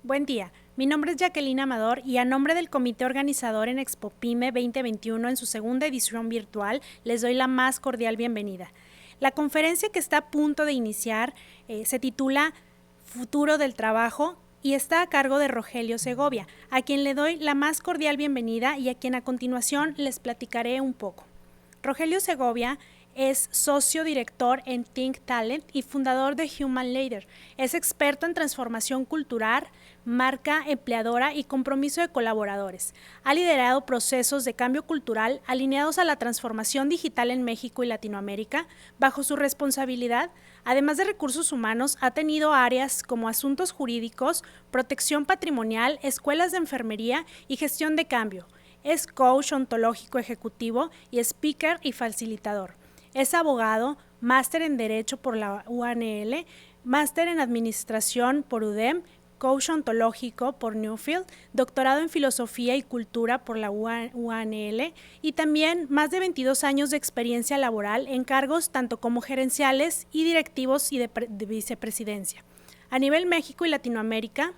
Buen día, mi nombre es Jacqueline Amador y a nombre del comité organizador en Expo Pyme 2021 en su segunda edición virtual les doy la más cordial bienvenida. La conferencia que está a punto de iniciar se titula Futuro del Trabajo y está a cargo de Rogelio Segovia, a quien le doy la más cordial bienvenida y a quien a continuación les platicaré un poco. Rogelio Segovia es socio director en Think Talent y fundador de Human Leader. Es experto en transformación cultural, marca empleadora y compromiso de colaboradores. Ha liderado procesos de cambio cultural alineados a la transformación digital en México y Latinoamérica. Bajo su responsabilidad, además de recursos humanos, ha tenido áreas como asuntos jurídicos, protección patrimonial, escuelas de enfermería y gestión de cambio. Es coach ontológico ejecutivo y speaker y facilitador. Es abogado, máster en Derecho por la UANL, máster en Administración por UDEM, coach ontológico por Newfield, doctorado en Filosofía y Cultura por la UANL y también más de 22 años de experiencia laboral en cargos tanto como gerenciales y directivos y de vicepresidencia. A nivel México y Latinoamérica,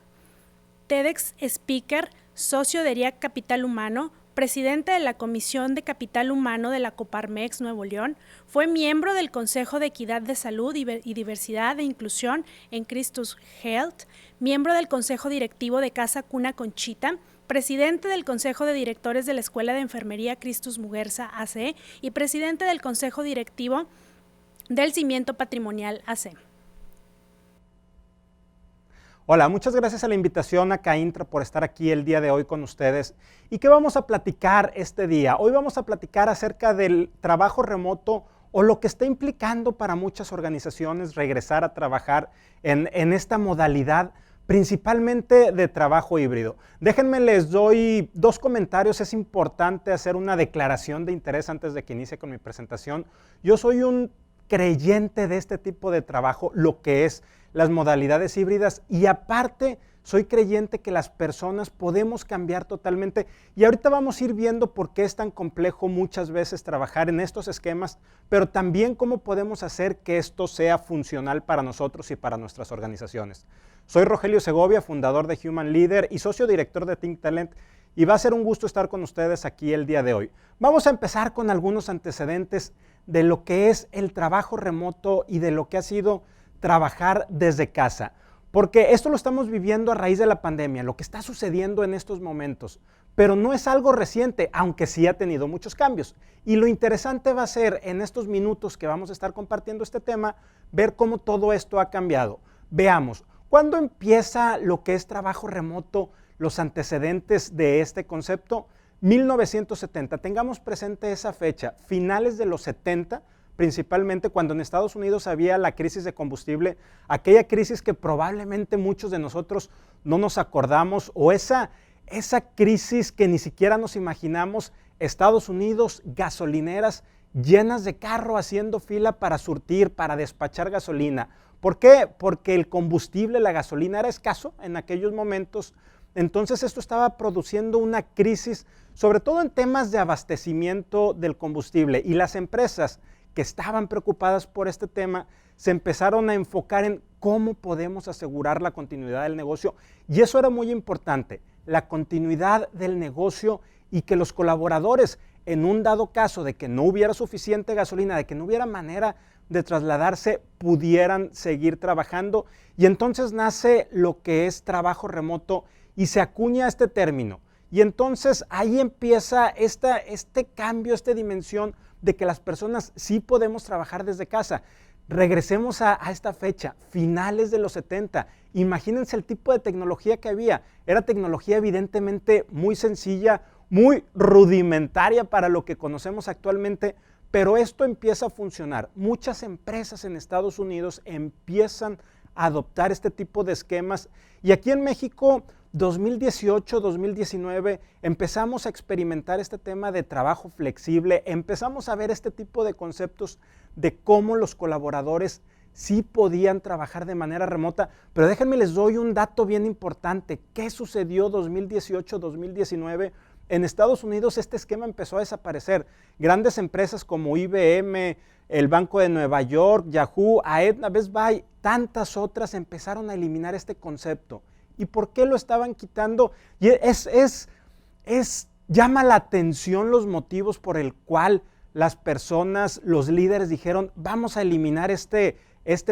TEDx Speaker, socio de RIAC Capital Humano, presidente de la Comisión de Capital Humano de la Coparmex Nuevo León, fue miembro del Consejo de Equidad de Salud y Diversidad e Inclusión en Christus Health, miembro del Consejo Directivo de Casa Cuna Conchita, presidente del Consejo de Directores de la Escuela de Enfermería Christus Muguerza AC y presidente del Consejo Directivo del Cimiento Patrimonial AC. Hola, muchas gracias a la invitación a CAINTRA por estar aquí el día de hoy con ustedes. ¿Y qué vamos a platicar este día? Hoy vamos a platicar acerca del trabajo remoto o lo que está implicando para muchas organizaciones regresar a trabajar en esta modalidad, principalmente de trabajo híbrido. Déjenme les doy dos comentarios. Es importante hacer una declaración de interés antes de que inicie con mi presentación. Yo soy un creyente de este tipo de trabajo, lo que es las modalidades híbridas, y aparte soy creyente que las personas podemos cambiar totalmente, y ahorita vamos a ir viendo por qué es tan complejo muchas veces trabajar en estos esquemas, pero también cómo podemos hacer que esto sea funcional para nosotros y para nuestras organizaciones. Soy Rogelio Segovia, fundador de Human Leader y socio director de Think Talent, y va a ser un gusto estar con ustedes aquí el día de hoy. Vamos a empezar con algunos antecedentes de lo que es el trabajo remoto y de lo que ha sido trabajar desde casa, porque esto lo estamos viviendo a raíz de la pandemia, lo que está sucediendo en estos momentos, pero no es algo reciente, aunque sí ha tenido muchos cambios. Y lo interesante va a ser en estos minutos que vamos a estar compartiendo este tema, ver cómo todo esto ha cambiado. Veamos, ¿cuándo empieza lo que es trabajo remoto? Los antecedentes de este concepto, 1970, tengamos presente esa fecha, finales de los 70, principalmente cuando en Estados Unidos había la crisis de combustible, aquella crisis que probablemente muchos de nosotros no nos acordamos, o esa crisis que ni siquiera nos imaginamos, Estados Unidos, gasolineras llenas de carro haciendo fila para surtir, para despachar gasolina. ¿Por qué? Porque el combustible, la gasolina era escaso en aquellos momentos. Entonces esto estaba produciendo una crisis, sobre todo en temas de abastecimiento del combustible, y las empresas que estaban preocupadas por este tema se empezaron a enfocar en cómo podemos asegurar la continuidad del negocio, y eso era muy importante, la continuidad del negocio, y que los colaboradores, en un dado caso de que no hubiera suficiente gasolina, de que no hubiera manera de trasladarse, pudieran seguir trabajando. Y entonces nace lo que es trabajo remoto y se acuña este término. Y entonces ahí empieza este cambio, esta dimensión de que las personas sí podemos trabajar desde casa. Regresemos a esta fecha, finales de los 70. Imagínense el tipo de tecnología que había. Era tecnología evidentemente muy sencilla, muy rudimentaria para lo que conocemos actualmente, pero esto empieza a funcionar. Muchas empresas en Estados Unidos empiezan a adoptar este tipo de esquemas, y aquí en México 2018, 2019, empezamos a experimentar este tema de trabajo flexible, empezamos a ver este tipo de conceptos de cómo los colaboradores sí podían trabajar de manera remota, pero déjenme les doy un dato bien importante. ¿Qué sucedió 2018, 2019? En Estados Unidos este esquema empezó a desaparecer. Grandes empresas como IBM, el Banco de Nueva York, Yahoo, Aetna, Best Buy, tantas otras empezaron a eliminar este concepto. ¿Y por qué lo estaban quitando? Y llama la atención los motivos por el cual las personas, los líderes dijeron, vamos a eliminar este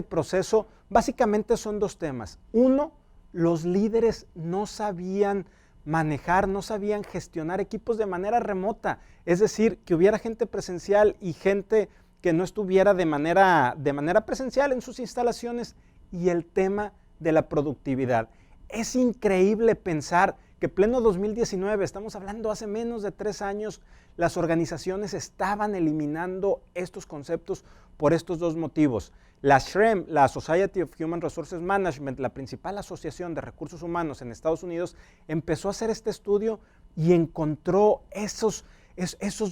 proceso. Básicamente son dos temas. Uno, los líderes no sabían manejar, no sabían gestionar equipos de manera remota. Es decir, que hubiera gente presencial y gente que no estuviera de manera presencial en sus instalaciones. Y el tema de la productividad. Es increíble pensar que pleno 2019, estamos hablando hace menos de 3 años, las organizaciones estaban eliminando estos conceptos por estos dos motivos. La SHRM, la Society of Human Resources Management, la principal asociación de recursos humanos en Estados Unidos, empezó a hacer este estudio y encontró esos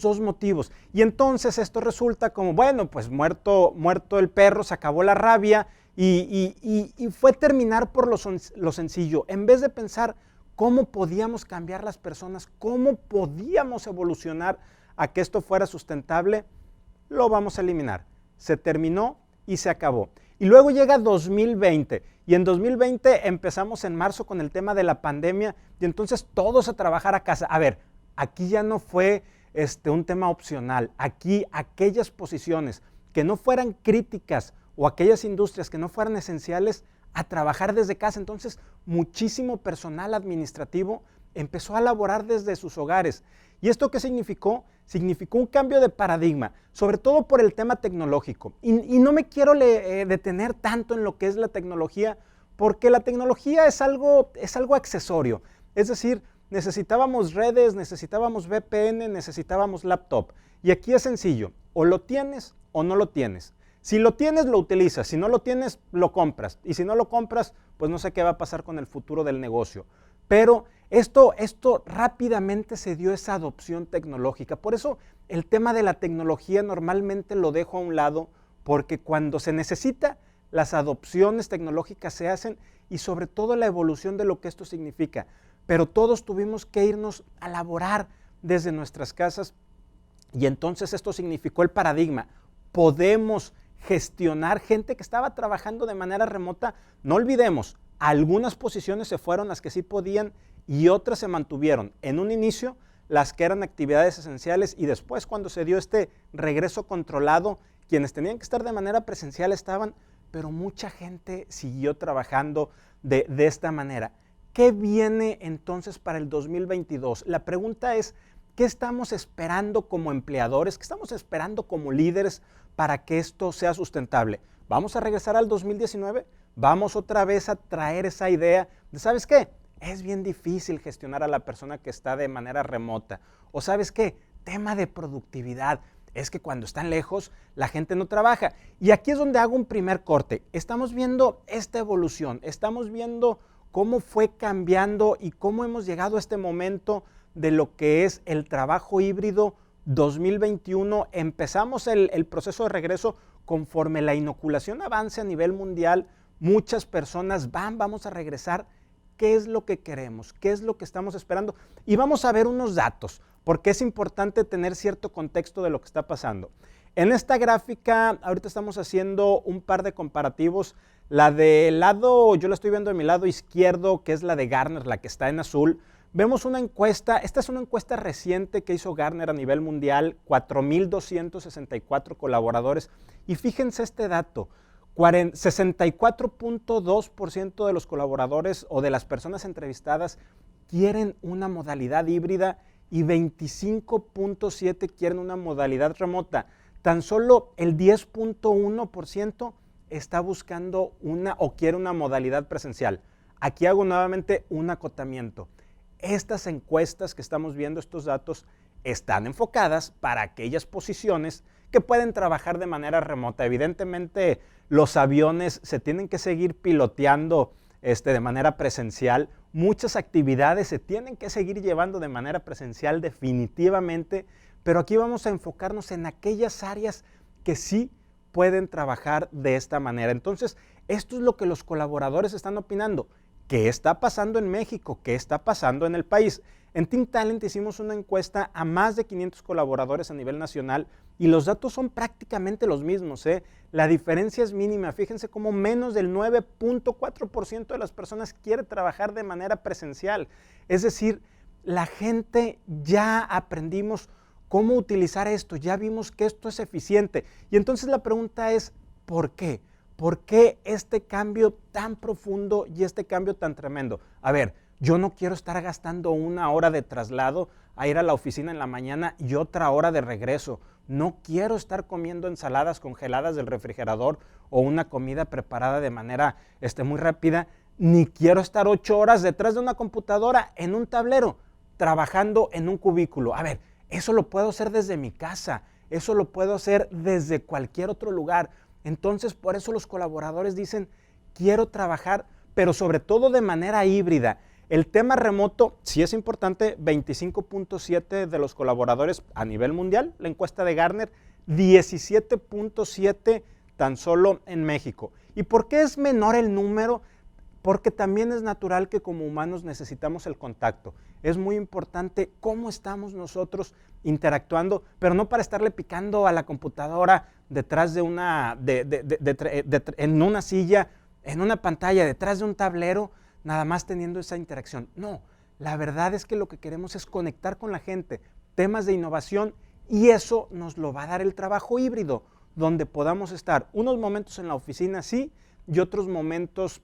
dos motivos. Y entonces esto resulta como, bueno, pues muerto el perro, se acabó la rabia y fue terminar por lo sencillo. En vez de pensar cómo podíamos cambiar las personas, cómo podíamos evolucionar a que esto fuera sustentable, lo vamos a eliminar. Se terminó y se acabó. Y luego llega 2020 y en 2020 empezamos en marzo con el tema de la pandemia y entonces todos a trabajar a casa. A ver, aquí ya no fue un tema opcional. Aquí aquellas posiciones que no fueran críticas o aquellas industrias que no fueran esenciales, a trabajar desde casa. Entonces, muchísimo personal administrativo empezó a laborar desde sus hogares. ¿Y esto qué significó? Significó un cambio de paradigma, sobre todo por el tema tecnológico. Y no me quiero detener tanto en lo que es la tecnología, porque la tecnología es algo accesorio. Es decir, necesitábamos redes, necesitábamos VPN, necesitábamos laptop. Y aquí es sencillo, o lo tienes o no lo tienes. Si lo tienes, lo utilizas. Si no lo tienes, lo compras. Y si no lo compras, pues no sé qué va a pasar con el futuro del negocio. Pero esto rápidamente se dio esa adopción tecnológica. Por eso el tema de la tecnología normalmente lo dejo a un lado, porque cuando se necesita, las adopciones tecnológicas se hacen y sobre todo la evolución de lo que esto significa. Pero todos tuvimos que irnos a laborar desde nuestras casas y entonces esto significó el paradigma. Podemos gestionar gente que estaba trabajando de manera remota. No olvidemos, algunas posiciones se fueron las que sí podían y otras se mantuvieron. En un inicio, las que eran actividades esenciales y después cuando se dio este regreso controlado, quienes tenían que estar de manera presencial estaban, pero mucha gente siguió trabajando de esta manera. ¿Qué viene entonces para el 2022? La pregunta es, ¿qué estamos esperando como empleadores? ¿Qué estamos esperando como líderes para que esto sea sustentable? ¿Vamos a regresar al 2019? ¿Vamos otra vez a traer esa idea de, ¿sabes qué? Es bien difícil gestionar a la persona que está de manera remota. O ¿sabes qué? Tema de productividad. Es que cuando están lejos, la gente no trabaja. Y aquí es donde hago un primer corte. Estamos viendo esta evolución. Estamos viendo cómo fue cambiando y cómo hemos llegado a este momento de lo que es el trabajo híbrido 2021. Empezamos el proceso de regreso conforme la inoculación avance a nivel mundial. Muchas personas vamos a regresar. ¿Qué es lo que queremos? ¿Qué es lo que estamos esperando? Y vamos a ver unos datos, porque es importante tener cierto contexto de lo que está pasando. En esta gráfica, ahorita estamos haciendo un par de comparativos. La del lado, yo la estoy viendo de mi lado izquierdo, que es la de Gartner, la que está en azul. Vemos una encuesta, esta es una encuesta reciente que hizo Gartner a nivel mundial, 4,264 colaboradores. Y fíjense este dato, 64.2% de los colaboradores o de las personas entrevistadas quieren una modalidad híbrida y 25.7% quieren una modalidad remota. Tan solo el 10.1% está buscando una o quiere una modalidad presencial. Aquí hago nuevamente un acotamiento. Estas encuestas que estamos viendo, estos datos, están enfocadas para aquellas posiciones que pueden trabajar de manera remota. Evidentemente, los aviones se tienen que seguir piloteando de manera presencial. Muchas actividades se tienen que seguir llevando de manera presencial definitivamente, pero aquí vamos a enfocarnos en aquellas áreas que sí pueden trabajar de esta manera. Entonces, esto es lo que los colaboradores están opinando. ¿qué está pasando en México? ¿Qué está pasando en el país? En Think Talent hicimos una encuesta a más de 500 colaboradores a nivel nacional y los datos son prácticamente los mismos. La diferencia es mínima. Fíjense cómo menos del 9.4% de las personas quiere trabajar de manera presencial. Es decir, la gente ya aprendimos cómo utilizar esto, ya vimos que esto es eficiente. Y entonces la pregunta es, ¿por qué? ¿Por qué este cambio tan profundo y este cambio tan tremendo? A ver, yo no quiero estar gastando 1 hora de traslado a ir a la oficina en la mañana y otra hora de regreso. No quiero estar comiendo ensaladas congeladas del refrigerador o una comida preparada de manera muy rápida, ni quiero estar 8 horas detrás de una computadora en un tablero, trabajando en un cubículo. A ver, eso lo puedo hacer desde mi casa, eso lo puedo hacer desde cualquier otro lugar. Entonces, por eso los colaboradores dicen, quiero trabajar, pero sobre todo de manera híbrida. El tema remoto sí es importante, 25.7 de los colaboradores a nivel mundial, la encuesta de Gartner, 17.7 tan solo en México. ¿Y por qué es menor el número? Porque también es natural que como humanos necesitamos el contacto. Es muy importante cómo estamos nosotros interactuando, pero no para estarle picando a la computadora detrás de en una silla, en una pantalla, detrás de un tablero, nada más teniendo esa interacción. No, la verdad es que lo que queremos es conectar con la gente, temas de innovación, y eso nos lo va a dar el trabajo híbrido, donde podamos estar unos momentos en la oficina, sí, y otros momentos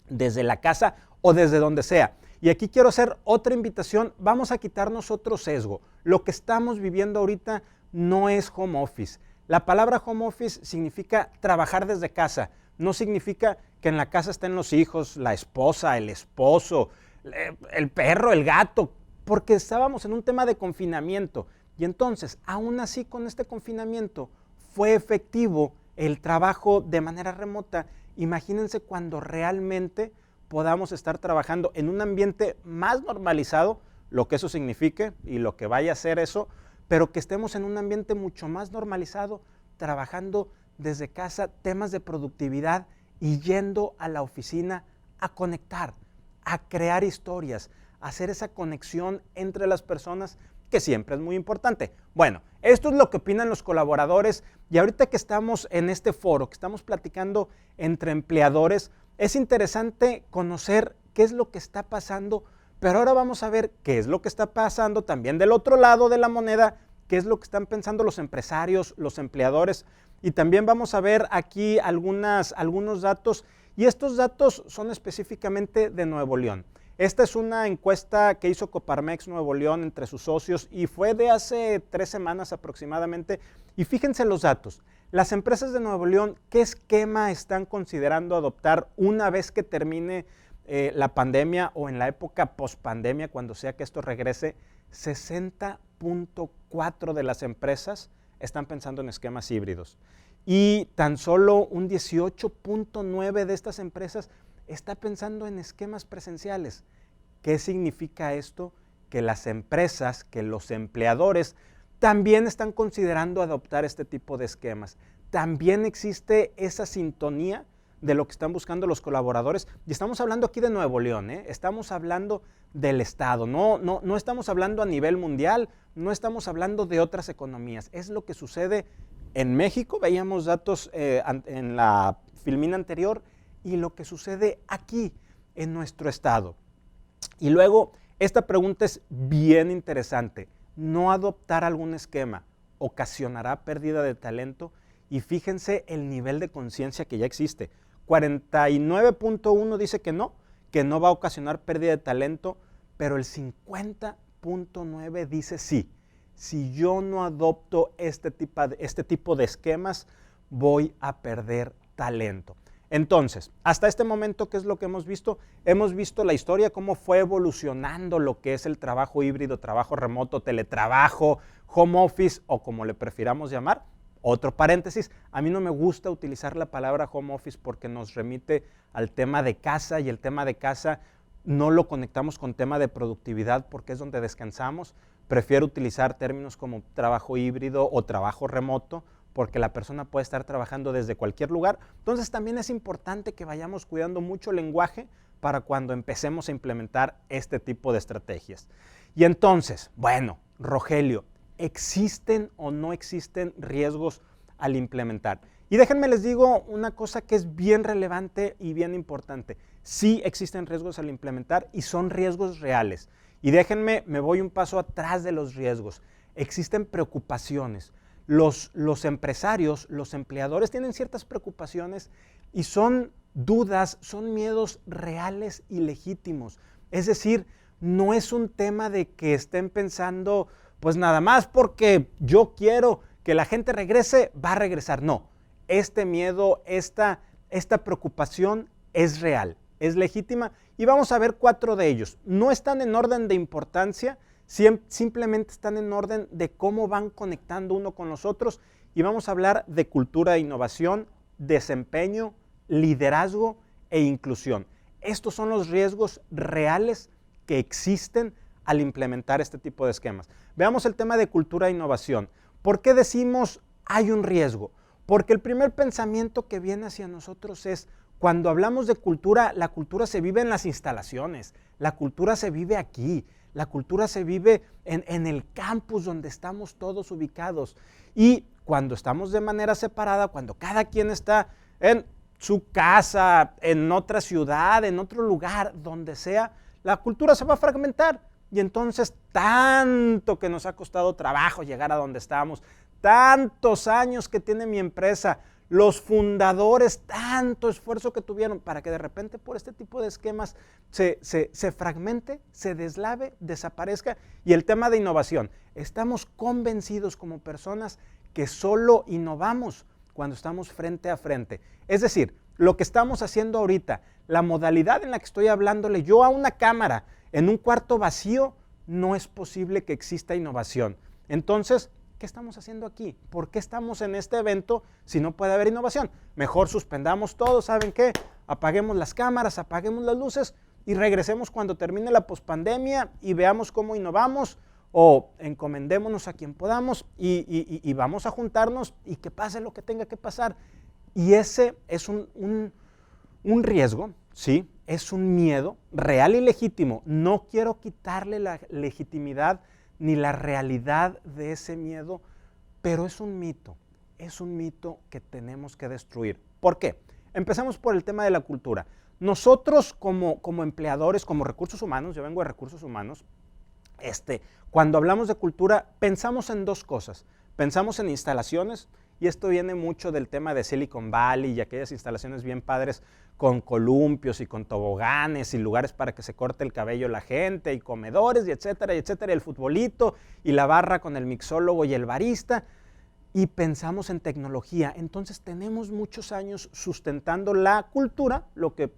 desde la casa o desde donde sea. Y aquí quiero hacer otra invitación, vamos a quitarnos otro sesgo. Lo que estamos viviendo ahorita no es home office. La palabra home office significa trabajar desde casa, no significa que en la casa estén los hijos, la esposa, el esposo, el perro, el gato, porque estábamos en un tema de confinamiento. Y entonces, aún así con este confinamiento, fue efectivo el trabajo de manera remota. Imagínense cuando realmente podamos estar trabajando en un ambiente más normalizado, lo que eso signifique y lo que vaya a ser eso, pero que estemos en un ambiente mucho más normalizado, trabajando desde casa, temas de productividad y yendo a la oficina a conectar, a crear historias, a hacer esa conexión entre las personas que siempre es muy importante. Bueno, esto es lo que opinan los colaboradores y ahorita que estamos en este foro, que estamos platicando entre empleadores, es interesante conocer qué es lo que está pasando, pero ahora vamos a ver qué es lo que está pasando también del otro lado de la moneda, qué es lo que están pensando los empresarios, los empleadores, y también vamos a ver aquí algunos datos, y estos datos son específicamente de Nuevo León. Esta es una encuesta que hizo Coparmex Nuevo León entre sus socios y fue de hace 3 semanas aproximadamente. Y fíjense los datos. Las empresas de Nuevo León, ¿qué esquema están considerando adoptar una vez que termine la pandemia o en la época pospandemia, cuando sea que esto regrese? 60.4 de las empresas están pensando en esquemas híbridos. Y tan solo un 18.9 de estas empresas está pensando en esquemas presenciales. ¿Qué significa esto? Que las empresas, que los empleadores también están considerando adoptar este tipo de esquemas. También existe esa sintonía de lo que están buscando los colaboradores. Y estamos hablando aquí de Nuevo León, estamos hablando del Estado, no estamos hablando a nivel mundial, no estamos hablando de otras economías. Es lo que sucede en México, veíamos datos en la filmina anterior, y lo que sucede aquí en nuestro estado. Y luego, esta pregunta es bien interesante. ¿No adoptar algún esquema ocasionará pérdida de talento? Y fíjense el nivel de conciencia que ya existe. 49.1 dice que no va a ocasionar pérdida de talento, pero el 50.9 dice sí. Si yo no adopto este tipo de esquemas, voy a perder talento. Entonces, hasta este momento, ¿qué es lo que hemos visto? Hemos visto la historia, cómo fue evolucionando lo que es el trabajo híbrido, trabajo remoto, teletrabajo, home office o como le prefiramos llamar. Otro paréntesis, a mí no me gusta utilizar la palabra home office porque nos remite al tema de casa y el tema de casa no lo conectamos con tema de productividad porque es donde descansamos. Prefiero utilizar términos como trabajo híbrido o trabajo remoto porque la persona puede estar trabajando desde cualquier lugar. Entonces también es importante que vayamos cuidando mucho el lenguaje para cuando empecemos a implementar este tipo de estrategias. Y entonces, bueno, Rogelio, ¿existen o no existen riesgos al implementar? Y déjenme les digo una cosa que es bien relevante y bien importante. Sí existen riesgos al implementar y son riesgos reales. Y déjenme, me voy un paso atrás de los riesgos. Existen preocupaciones. Los empresarios, los empleadores tienen ciertas preocupaciones y son dudas, son miedos reales y legítimos. Es decir, no es un tema de que estén pensando, pues nada más porque yo quiero que la gente regrese, va a regresar. No, este miedo, esta preocupación es real, es legítima y vamos a ver 4 de ellos. No están en orden de importancia, simplemente están en orden de cómo van conectando uno con los otros y vamos a hablar de cultura e innovación, desempeño, liderazgo e inclusión. Estos son los riesgos reales que existen al implementar este tipo de esquemas. Veamos el tema de cultura e innovación. ¿Por qué decimos hay un riesgo? Porque el primer pensamiento que viene hacia nosotros es, cuando hablamos de cultura, la cultura se vive en las instalaciones, la cultura se vive aquí, la cultura se vive en el campus donde estamos todos ubicados. Y cuando estamos de manera separada, cuando cada quien está en su casa, en otra ciudad, en otro lugar, donde sea, la cultura se va a fragmentar. Y entonces, tanto que nos ha costado trabajo llegar a donde estamos, tantos años que tiene mi empresa, los fundadores, tanto esfuerzo que tuvieron para que de repente por este tipo de esquemas se fragmente, se deslave, desaparezca. Y el tema de innovación, estamos convencidos como personas que solo innovamos cuando estamos frente a frente. Es decir, lo que estamos haciendo ahorita, la modalidad en la que estoy hablándole yo a una cámara en un cuarto vacío, no es posible que exista innovación. Entonces, ¿qué estamos haciendo aquí? ¿Por qué estamos en este evento si no puede haber innovación? Mejor suspendamos todo, ¿saben qué? Apaguemos las cámaras, apaguemos las luces y regresemos cuando termine la pospandemia y veamos cómo innovamos o encomendémonos a quien podamos y vamos a juntarnos y que pase lo que tenga que pasar. Y ese es un riesgo, ¿sí? Es un miedo real y legítimo. No quiero quitarle la legitimidad ni la realidad de ese miedo, pero es un mito que tenemos que destruir. ¿Por qué? Empecemos por el tema de la cultura. Nosotros como empleadores, como recursos humanos, yo vengo de recursos humanos, cuando hablamos de cultura pensamos en 2 cosas. Pensamos en instalaciones, y esto viene mucho del tema de Silicon Valley y aquellas instalaciones bien padres con columpios y con toboganes y lugares para que se corte el cabello la gente y comedores y etcétera, y el futbolito y la barra con el mixólogo y el barista. Y pensamos en tecnología. Entonces tenemos muchos años sustentando la cultura, lo que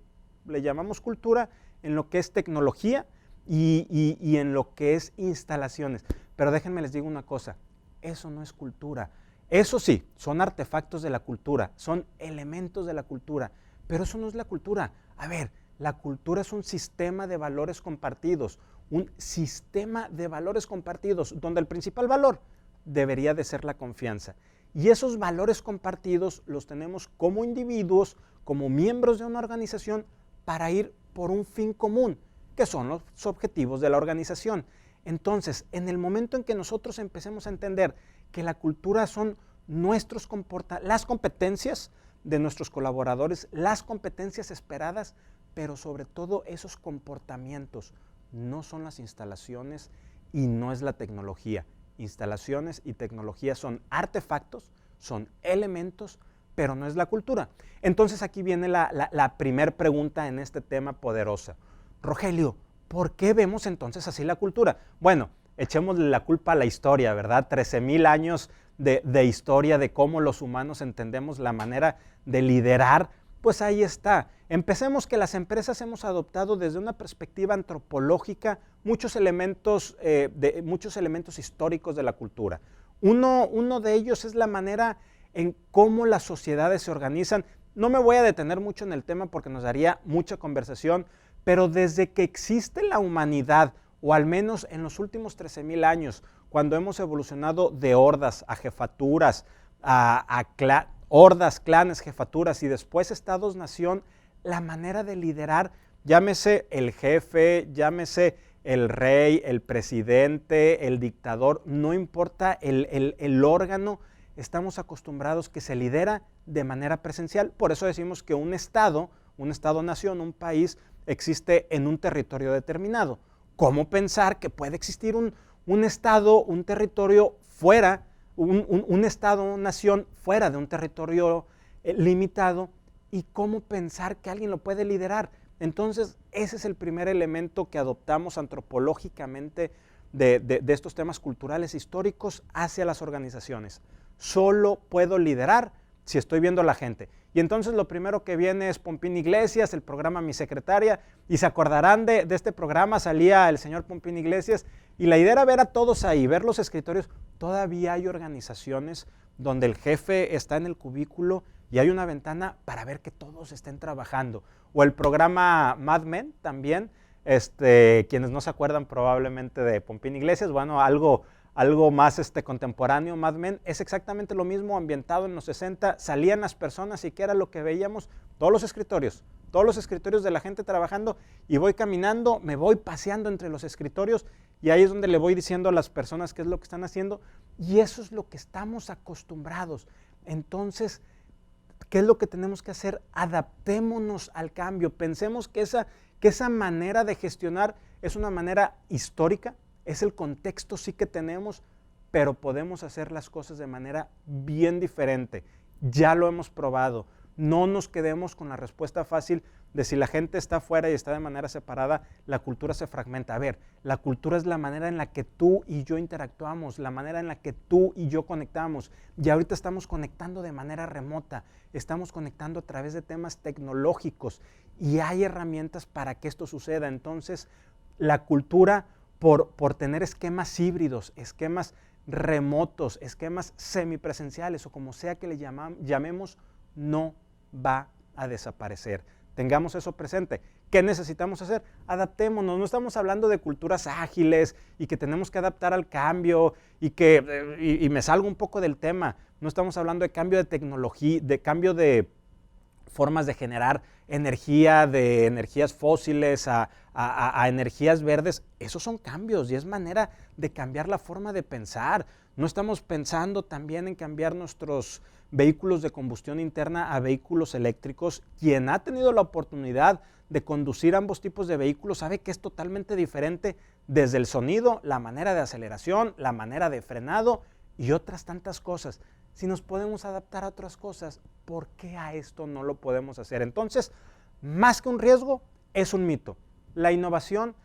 le llamamos cultura, en lo que es tecnología y en lo que es instalaciones. Pero déjenme les digo una cosa, eso no es cultura. Eso sí, son artefactos de la cultura, son elementos de la cultura, pero eso no es la cultura. A ver, la cultura es un sistema de valores compartidos, donde el principal valor debería de ser la confianza. Y esos valores compartidos los tenemos como individuos, como miembros de una organización, para ir por un fin común, que son los objetivos de la organización. Entonces, en el momento en que nosotros empecemos a entender que la cultura son las competencias de nuestros colaboradores, las competencias esperadas, pero sobre todo esos comportamientos, no son las instalaciones y no es la tecnología. Instalaciones y tecnología son artefactos, son elementos, pero no es la cultura. Entonces aquí viene la primer pregunta en este tema poderosa. Rogelio, ¿por qué vemos entonces así la cultura? Bueno, echémosle la culpa a la historia, ¿verdad? 13,000 años de historia de cómo los humanos entendemos la manera de liderar, pues ahí está. Empecemos que las empresas hemos adoptado desde una perspectiva antropológica muchos elementos históricos de la cultura. Uno de ellos es la manera en cómo las sociedades se organizan. No me voy a detener mucho en el tema porque nos daría mucha conversación, pero desde que existe la humanidad, o al menos en los últimos 13,000 años, cuando hemos evolucionado de hordas a jefaturas, hordas, clanes, jefaturas y después estados-nación, la manera de liderar Llámese el jefe, llámese el rey, el presidente, el dictador, no importa el órgano, estamos acostumbrados que se lidera de manera presencial. Por eso decimos que un estado-nación, un país, existe en un territorio determinado. ¿Cómo pensar que puede existir un estado, un territorio fuera, un estado-nación fuera de un territorio limitado? ¿Y cómo pensar que alguien lo puede liderar? Entonces, ese es el primer elemento que adoptamos antropológicamente de estos temas culturales históricos hacia las organizaciones. Solo puedo liderar si estoy viendo a la gente. Y entonces lo primero que viene es Pompín Iglesias, el programa Mi Secretaria, y se acordarán de este programa, salía el señor Pompín Iglesias, y la idea era ver a todos ahí, ver los escritorios. Todavía hay organizaciones donde el jefe está en el cubículo y hay una ventana para ver que todos estén trabajando. O el programa Mad Men también, quienes no se acuerdan probablemente de Pompín Iglesias, bueno, algo más contemporáneo, Mad Men, es exactamente lo mismo, ambientado en los 60, salían las personas y ¿qué era lo que veíamos? Todos los escritorios de la gente trabajando, y voy caminando, me voy paseando entre los escritorios y ahí es donde le voy diciendo a las personas qué es lo que están haciendo, y eso es lo que estamos acostumbrados. Entonces, ¿qué es lo que tenemos que hacer? Adaptémonos al cambio, pensemos que esa manera de gestionar es una manera histórica, es el contexto sí que tenemos, pero podemos hacer las cosas de manera bien diferente. Ya lo hemos probado. No nos quedemos con la respuesta fácil de si la gente está afuera y está de manera separada, la cultura se fragmenta. A ver, la cultura es la manera en la que tú y yo interactuamos, la manera en la que tú y yo conectamos. Y ahorita estamos conectando de manera remota, estamos conectando a través de temas tecnológicos y hay herramientas para que esto suceda. Entonces, la cultura, por tener esquemas híbridos, esquemas remotos, esquemas semipresenciales o como sea que le llamemos, no va a desaparecer. Tengamos eso presente. ¿Qué necesitamos hacer? Adaptémonos. No estamos hablando de culturas ágiles y que tenemos que adaptar al cambio y me salgo un poco del tema. No estamos hablando de cambio de tecnología, de cambio de formas de generar energía, de energías fósiles a energías verdes. Esos son cambios y es manera de cambiar la forma de pensar. No estamos pensando también en cambiar nuestros vehículos de combustión interna a vehículos eléctricos. Quien ha tenido la oportunidad de conducir ambos tipos de vehículos sabe que es totalmente diferente desde el sonido, la manera de aceleración, la manera de frenado y otras tantas cosas. Si nos podemos adaptar a otras cosas, ¿por qué a esto no lo podemos hacer? Entonces, más que un riesgo, es un mito. La innovación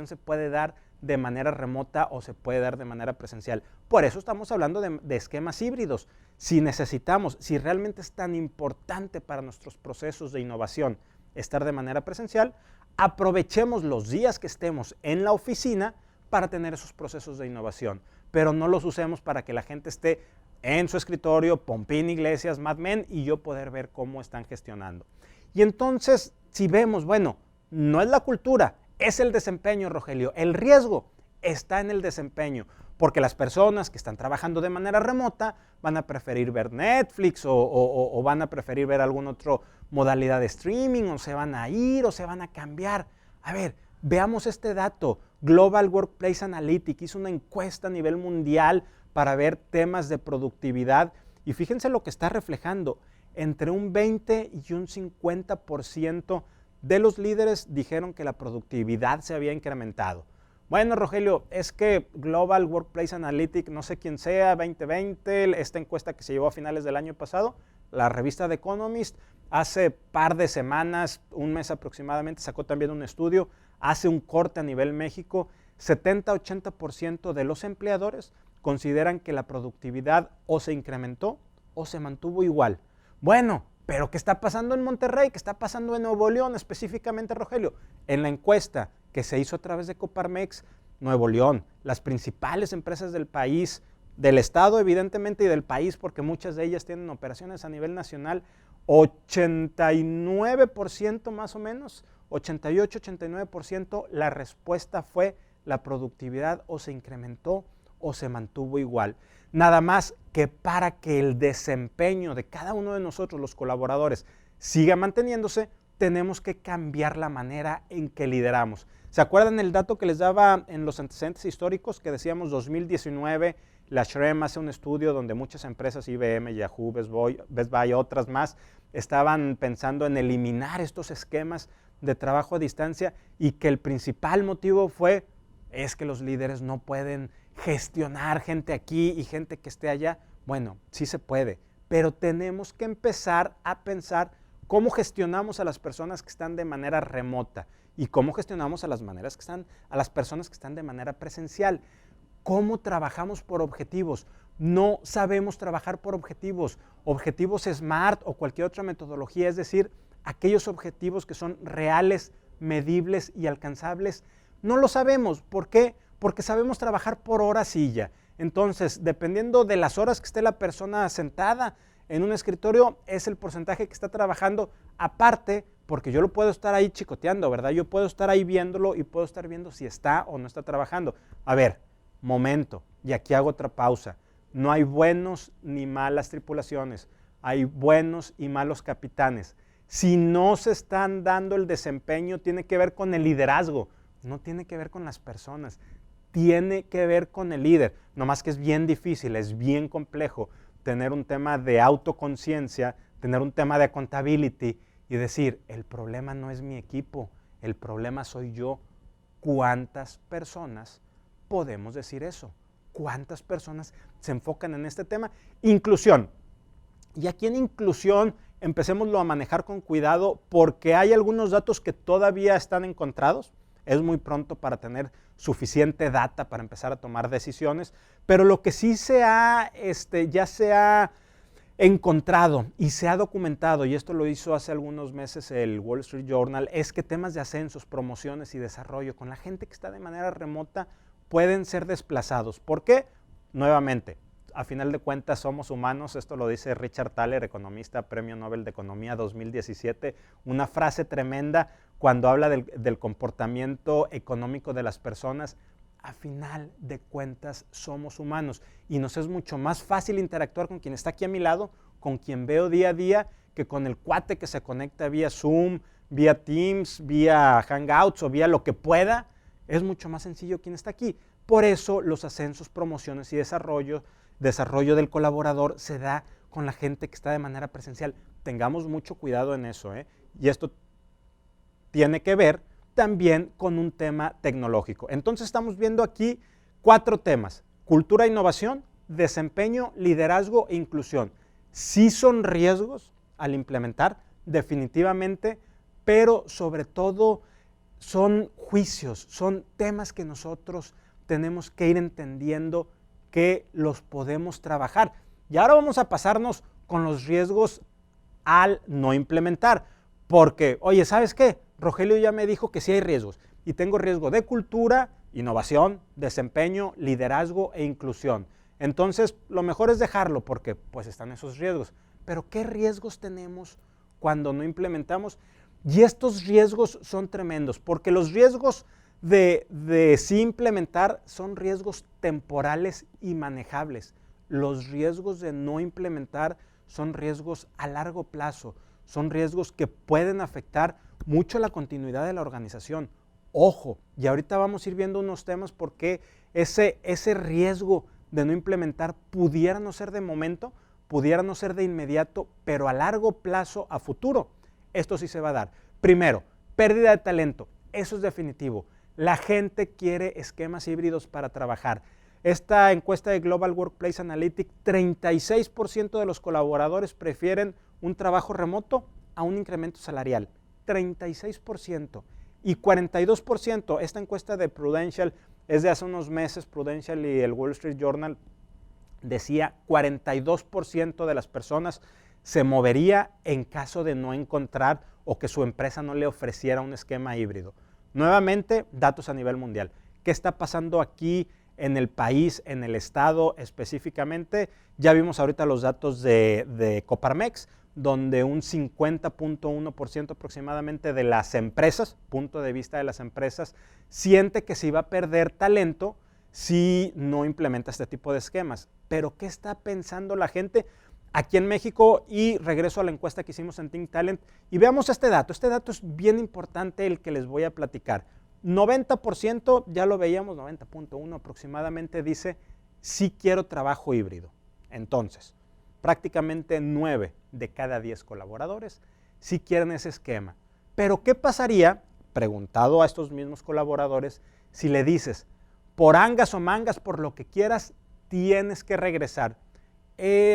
se puede dar de manera remota o se puede dar de manera presencial. Por eso estamos hablando de esquemas híbridos. Si necesitamos, si realmente es tan importante para nuestros procesos de innovación estar de manera presencial, aprovechemos los días que estemos en la oficina para tener esos procesos de innovación, pero no los usemos para que la gente esté en su escritorio, Pompín Iglesias, Mad Men, y yo poder ver cómo están gestionando. Y entonces, si vemos, bueno, no es la cultura, es el desempeño, Rogelio. El riesgo está en el desempeño, porque las personas que están trabajando de manera remota van a preferir ver Netflix o van a preferir ver alguna otra modalidad de streaming, o se van a ir o se van a cambiar. A ver, veamos este dato. Global Workplace Analytics hizo una encuesta a nivel mundial para ver temas de productividad y fíjense lo que está reflejando. Entre un 20 y un 50% de los líderes dijeron que la productividad se había incrementado. Bueno, Rogelio, es que Global Workplace Analytics, no sé quién sea, 2020, esta encuesta que se llevó a finales del año pasado, la revista The Economist, hace par de semanas, un mes aproximadamente, sacó también un estudio, hace un corte a nivel México, 70-80% de los empleadores consideran que la productividad o se incrementó o se mantuvo igual. Bueno, pero ¿qué está pasando en Monterrey? ¿Qué está pasando en Nuevo León específicamente, Rogelio? En la encuesta que se hizo a través de Coparmex, Nuevo León, las principales empresas del país, del estado evidentemente y del país, porque muchas de ellas tienen operaciones a nivel nacional, 89% más o menos, 88-89%, la respuesta fue la productividad o se incrementó o se mantuvo igual. Nada más que para que el desempeño de cada uno de nosotros, los colaboradores, siga manteniéndose, tenemos que cambiar la manera en que lideramos. ¿Se acuerdan el dato que les daba en los antecedentes históricos que decíamos 2019? La SHRM hace un estudio donde muchas empresas, IBM, Yahoo, Best Buy, otras más, estaban pensando en eliminar estos esquemas de trabajo a distancia y que el principal motivo es que los líderes no pueden gestionar gente aquí y gente que esté allá. Bueno, sí se puede, pero tenemos que empezar a pensar cómo gestionamos a las personas que están de manera remota y cómo gestionamos a las personas que están de manera presencial. ¿Cómo trabajamos por objetivos? No sabemos trabajar por objetivos SMART o cualquier otra metodología, es decir, aquellos objetivos que son reales, medibles y alcanzables. No lo sabemos. ¿Por qué? Porque sabemos trabajar por hora silla. Entonces, dependiendo de las horas que esté la persona sentada en un escritorio, es el porcentaje que está trabajando. Aparte, porque yo lo puedo estar ahí chicoteando, ¿verdad? Yo puedo estar ahí viéndolo y puedo estar viendo si está o no está trabajando. A ver, momento, y aquí hago otra pausa. No hay buenos ni malas tripulaciones, hay buenos y malos capitanes. Si no se están dando el desempeño, tiene que ver con el liderazgo, no tiene que ver con las personas, tiene que ver con el líder. Nomás que es bien difícil, es bien complejo tener un tema de autoconciencia, tener un tema de accountability y decir, el problema no es mi equipo, el problema soy yo. ¿Cuántas personas podemos decir eso? ¿Cuántas personas se enfocan en este tema? Inclusión. Y aquí en inclusión empecémoslo a manejar con cuidado porque hay algunos datos que todavía están encontrados. Es muy pronto para tener suficiente data para empezar a tomar decisiones, pero lo que sí ya se ha encontrado y se ha documentado, y esto lo hizo hace algunos meses el Wall Street Journal, es que temas de ascensos, promociones y desarrollo con la gente que está de manera remota pueden ser desplazados. ¿Por qué? Nuevamente, a final de cuentas somos humanos, esto lo dice Richard Thaler, economista, Premio Nobel de Economía 2017, una frase tremenda cuando habla del comportamiento económico de las personas. A final de cuentas somos humanos y nos es mucho más fácil interactuar con quien está aquí a mi lado, con quien veo día a día, que con el cuate que se conecta vía Zoom, vía Teams, vía Hangouts o vía lo que pueda. Es mucho más sencillo quien está aquí. Por eso los ascensos, promociones y desarrollo del colaborador se da con la gente que está de manera presencial. Tengamos mucho cuidado en eso, ¿eh? Y esto tiene que ver también con un tema tecnológico. Entonces estamos viendo aquí 4 temas: cultura e innovación, desempeño, liderazgo e inclusión. Sí son riesgos al implementar, definitivamente, pero sobre todo son juicios, son temas que nosotros tenemos que ir entendiendo que los podemos trabajar. Y ahora vamos a pasarnos con los riesgos al no implementar, porque, oye, ¿sabes qué? Rogelio ya me dijo que sí hay riesgos, y tengo riesgo de cultura, innovación, desempeño, liderazgo e inclusión. Entonces, lo mejor es dejarlo porque pues están esos riesgos. Pero ¿qué riesgos tenemos cuando no implementamos? Y estos riesgos son tremendos, porque los riesgos de sí implementar son riesgos temporales y manejables. Los riesgos de no implementar son riesgos a largo plazo, son riesgos que pueden afectar mucho la continuidad de la organización. Ojo, y ahorita vamos a ir viendo unos temas porque ese riesgo de no implementar pudiera no ser de momento, pudiera no ser de inmediato, pero a largo plazo, a futuro, esto sí se va a dar. Primero, pérdida de talento, eso es definitivo. La gente quiere esquemas híbridos para trabajar. Esta encuesta de Global Workplace Analytics, 36% de los colaboradores prefieren un trabajo remoto a un incremento salarial. 36%. Y 42%, esta encuesta de Prudential es de hace unos meses, Prudential y el Wall Street Journal, decía 42% de las personas se movería en caso de no encontrar o que su empresa no le ofreciera un esquema híbrido. Nuevamente, datos a nivel mundial. ¿Qué está pasando aquí en el país, en el estado específicamente? Ya vimos ahorita los datos de Coparmex, donde un 50.1% aproximadamente de las empresas, punto de vista de las empresas, siente que se iba a perder talento si no implementa este tipo de esquemas. Pero ¿qué está pensando la gente? aquí en México, y regreso a la encuesta que hicimos en Think Talent y veamos este dato. Este dato es bien importante, el que les voy a platicar. 90%, ya lo veíamos, 90.1 aproximadamente, dice sí quiero trabajo híbrido. Entonces, prácticamente 9 de cada 10 colaboradores sí quieren ese esquema. Pero ¿qué pasaría, preguntado a estos mismos colaboradores, si le dices, por angas o mangas, por lo que quieras, tienes que regresar?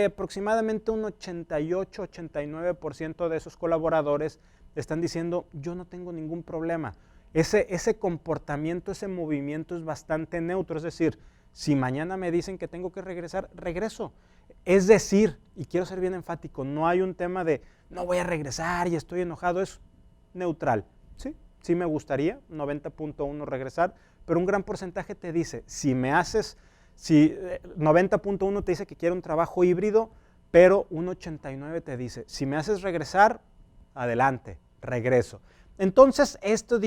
Aproximadamente un 88-89% de esos colaboradores están diciendo, yo no tengo ningún problema. Ese comportamiento, ese movimiento es bastante neutro, es decir, si mañana me dicen que tengo que regresar, regreso. Es decir, y quiero ser bien enfático, no hay un tema de no voy a regresar y estoy enojado, es neutral. Sí me gustaría, 90.1 regresar, pero un gran porcentaje te dice, si 90.1 te dice que quiere un trabajo híbrido, pero un 89 te dice, si me haces regresar, adelante, regreso. Entonces esto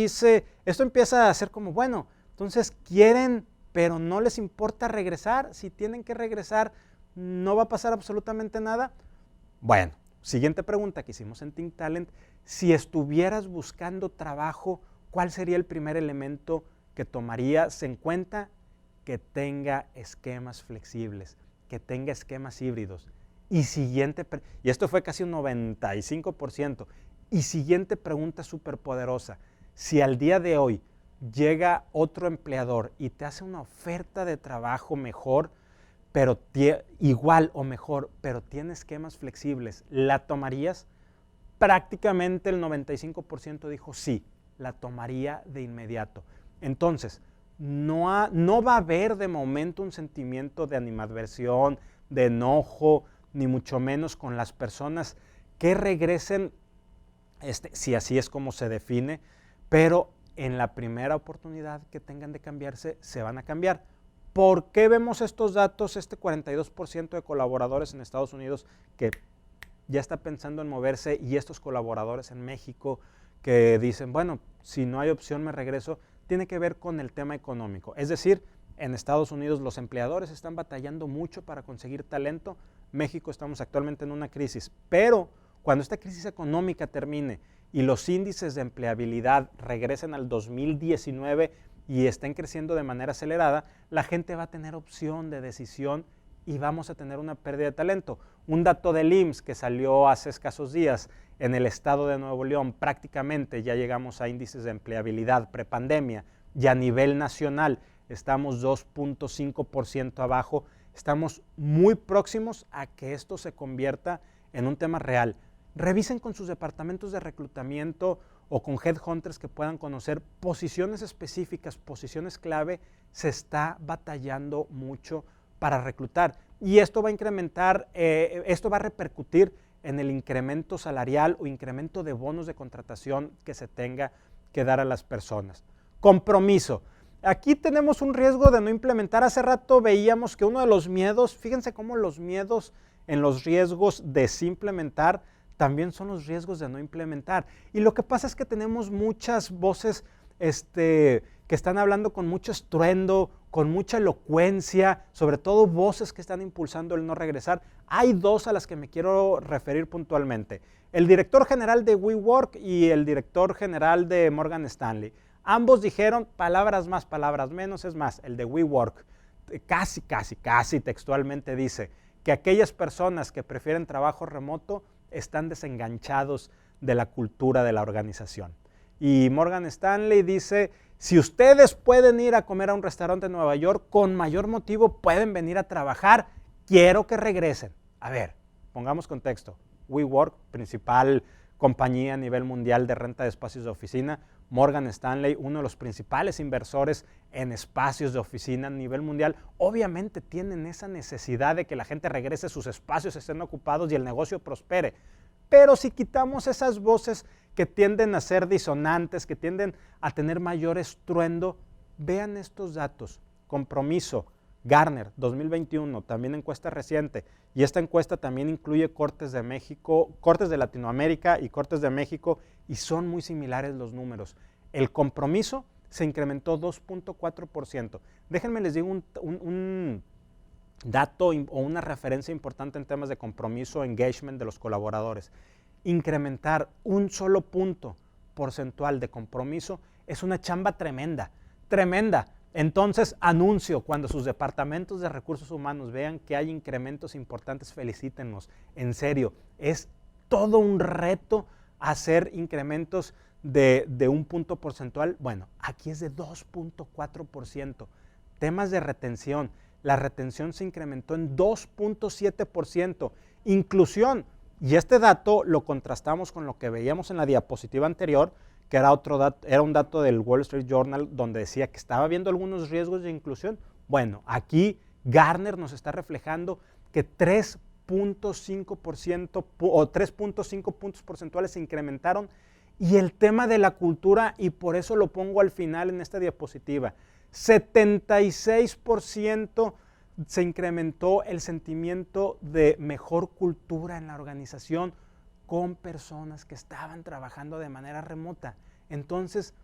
empieza a ser como, bueno, entonces quieren, pero no les importa regresar. Si tienen que regresar, no va a pasar absolutamente nada. Bueno, siguiente pregunta que hicimos en Think Talent, si estuvieras buscando trabajo, ¿cuál sería el primer elemento que tomarías en cuenta? Que tenga esquemas flexibles, que tenga esquemas híbridos. Y esto fue casi un 95%. Y siguiente pregunta súper poderosa. Si al día de hoy llega otro empleador y te hace una oferta de trabajo mejor, pero igual o mejor, pero tiene esquemas flexibles, ¿la tomarías? Prácticamente el 95% dijo sí, la tomaría de inmediato. Entonces, no va a haber de momento un sentimiento de animadversión, de enojo, ni mucho menos con las personas que regresen, si así es como se define, pero en la primera oportunidad que tengan de cambiarse, se van a cambiar. ¿Por qué vemos estos datos? 42% de colaboradores en Estados Unidos que ya está pensando en moverse, y estos colaboradores en México que dicen, bueno, si no hay opción me regreso, tiene que ver con el tema económico. Es decir, en Estados Unidos los empleadores están batallando mucho para conseguir talento. México estamos actualmente en una crisis, pero cuando esta crisis económica termine y los índices de empleabilidad regresen al 2019 y estén creciendo de manera acelerada, la gente va a tener opción de decisión y vamos a tener una pérdida de talento. Un dato del IMSS que salió hace escasos días, en el estado de Nuevo León prácticamente ya llegamos a índices de empleabilidad prepandemia, y a nivel nacional estamos 2.5% abajo. Estamos muy próximos a que esto se convierta en un tema real. Revisen con sus departamentos de reclutamiento o con headhunters que puedan conocer posiciones específicas, posiciones clave. Se está batallando mucho para reclutar, y esto va a incrementar, esto va a repercutir en el incremento salarial o incremento de bonos de contratación que se tenga que dar a las personas. Compromiso. Aquí tenemos un riesgo de no implementar. Hace rato veíamos que uno de los miedos, fíjense cómo los miedos en los riesgos de sí implementar también son los riesgos de no implementar. Y lo que pasa es que tenemos muchas voces que están hablando con mucho estruendo, con mucha elocuencia, sobre todo voces que están impulsando el no regresar. Hay dos a las que me quiero referir puntualmente. El director general de WeWork y el director general de Morgan Stanley. Ambos dijeron palabras más, palabras menos. Es más, el de WeWork casi textualmente dice que aquellas personas que prefieren trabajo remoto están desenganchados de la cultura de la organización. Y Morgan Stanley dice, si ustedes pueden ir a comer a un restaurante en Nueva York, con mayor motivo pueden venir a trabajar, quiero que regresen. A ver, pongamos contexto. WeWork, principal compañía a nivel mundial de renta de espacios de oficina. Morgan Stanley, uno de los principales inversores en espacios de oficina a nivel mundial. Obviamente tienen esa necesidad de que la gente regrese, sus espacios estén ocupados y el negocio prospere. Pero si quitamos esas voces que tienden a ser disonantes, que tienden a tener mayor estruendo, vean estos datos. Compromiso, Gartner 2021, también encuesta reciente, y esta encuesta también incluye cortes de México, cortes de Latinoamérica y cortes de México, y son muy similares los números. El compromiso se incrementó 2.4%. Déjenme les digo dato o una referencia importante en temas de compromiso, engagement de los colaboradores. Incrementar un solo punto porcentual de compromiso es una chamba tremenda, tremenda. Entonces, anuncio, cuando sus departamentos de recursos humanos vean que hay incrementos importantes, felicítennos. En serio, es todo un reto hacer incrementos de un punto porcentual. Bueno, aquí es de 2.4%. Temas de retención. La retención se incrementó en 2.7%. Inclusión. Y este dato lo contrastamos con lo que veíamos en la diapositiva anterior, que era un dato del Wall Street Journal donde decía que estaba viendo algunos riesgos de inclusión. Bueno, aquí Gartner nos está reflejando que 3.5% o 3.5 puntos porcentuales se incrementaron, y el tema de la cultura, y por eso lo pongo al final en esta diapositiva, 76% se incrementó el sentimiento de mejor cultura en la organización con personas que estaban trabajando de manera remota. Entonces,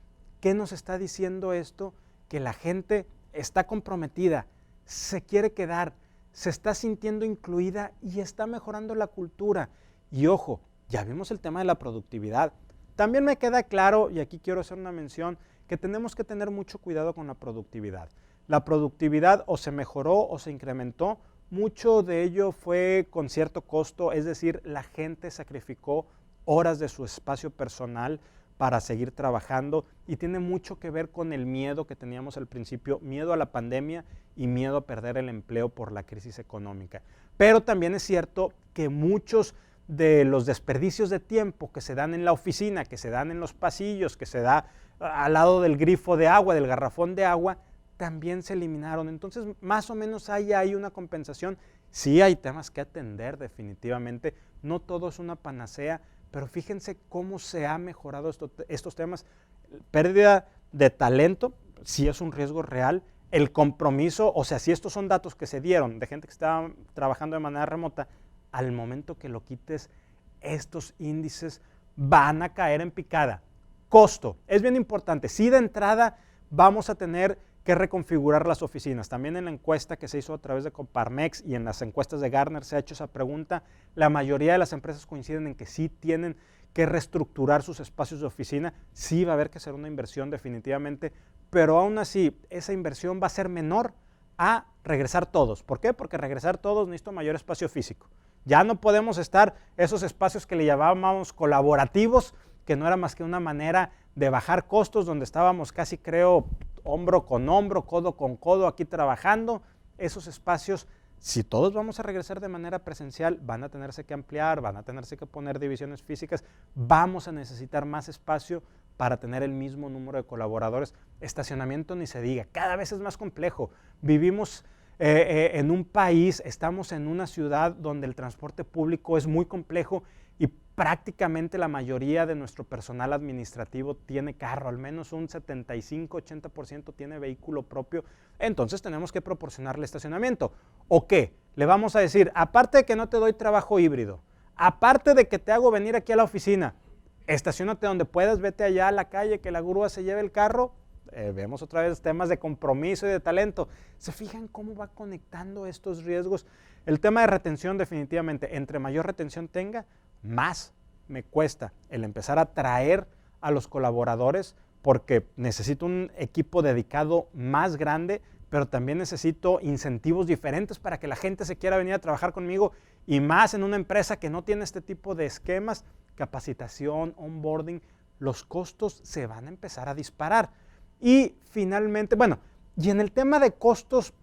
¿qué nos está diciendo esto? Que la gente está comprometida, se quiere quedar, se está sintiendo incluida y está mejorando la cultura. Y ojo, ya vimos el tema de la productividad. También me queda claro, y aquí quiero hacer una mención, que tenemos que tener mucho cuidado con la productividad. La productividad o se mejoró o se incrementó, mucho de ello fue con cierto costo, es decir, la gente sacrificó horas de su espacio personal para seguir trabajando, y tiene mucho que ver con el miedo que teníamos al principio, miedo a la pandemia y miedo a perder el empleo por la crisis económica. Pero también es cierto que muchos de los desperdicios de tiempo que se dan en la oficina, que se dan en los pasillos, que se da al lado del grifo de agua, del garrafón de agua, también se eliminaron. Entonces, más o menos hay una compensación. Sí hay temas que atender definitivamente, no todo es una panacea, pero fíjense cómo se ha mejorado estos temas. Pérdida de talento, sí es un riesgo real. El compromiso, o sea, si estos son datos que se dieron de gente que estaba trabajando de manera remota, al momento que lo quites, estos índices van a caer en picada. Costo, es bien importante. Sí, de entrada vamos a tener que reconfigurar las oficinas. También en la encuesta que se hizo a través de Coparmex y en las encuestas de Gartner se ha hecho esa pregunta. La mayoría de las empresas coinciden en que sí tienen que reestructurar sus espacios de oficina. Sí va a haber que hacer una inversión definitivamente, pero aún así esa inversión va a ser menor a regresar todos. ¿Por qué? Porque regresar todos necesita mayor espacio físico. Ya no podemos estar esos espacios que le llamábamos colaborativos, que no era más que una manera de bajar costos, donde estábamos casi, creo, hombro con hombro, codo con codo aquí trabajando. Esos espacios, si todos vamos a regresar de manera presencial, van a tenerse que ampliar, van a tenerse que poner divisiones físicas, vamos a necesitar más espacio para tener el mismo número de colaboradores. Estacionamiento ni se diga, cada vez es más complejo. Vivimos en un país, estamos en una ciudad donde el transporte público es muy complejo y prácticamente la mayoría de nuestro personal administrativo tiene carro, al menos un 75-80% tiene vehículo propio. Entonces tenemos que proporcionarle estacionamiento. ¿O qué? Le vamos a decir, aparte de que no te doy trabajo híbrido, aparte de que te hago venir aquí a la oficina, estaciónate donde puedas, vete allá a la calle, que la grúa se lleve el carro. Vemos otra vez temas de compromiso y de talento. ¿Se fijan cómo va conectando estos riesgos? El tema de retención, definitivamente, entre mayor retención tenga, más me cuesta el empezar a atraer a los colaboradores, porque necesito un equipo dedicado más grande, pero también necesito incentivos diferentes para que la gente se quiera venir a trabajar conmigo, y más en una empresa que no tiene este tipo de esquemas, capacitación, onboarding, los costos se van a empezar a disparar. Y finalmente, bueno, y en el tema de costos,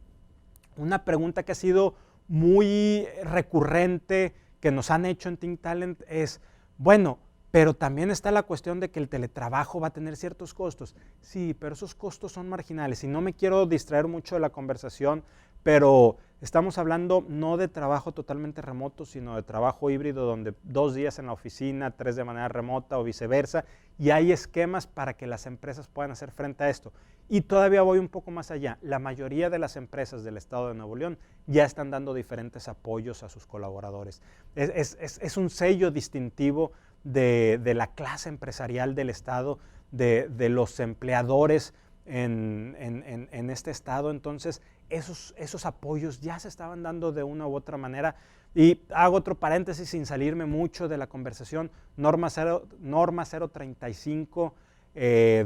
una pregunta que ha sido muy recurrente que nos han hecho en Think Talent es, bueno, pero también está la cuestión de que el teletrabajo va a tener ciertos costos. Sí, pero esos costos son marginales y no me quiero distraer mucho de la conversación, pero estamos hablando no de trabajo totalmente remoto, sino de trabajo híbrido, donde 2 días en la oficina, 3 de manera remota o viceversa, y hay esquemas para que las empresas puedan hacer frente a esto. Y todavía voy un poco más allá. La mayoría de las empresas del estado de Nuevo León ya están dando diferentes apoyos a sus colaboradores. Es un sello distintivo de la clase empresarial del estado, de los empleadores, en este estado. Entonces esos apoyos ya se estaban dando de una u otra manera. Y hago otro paréntesis sin salirme mucho de la conversación. Norma 035,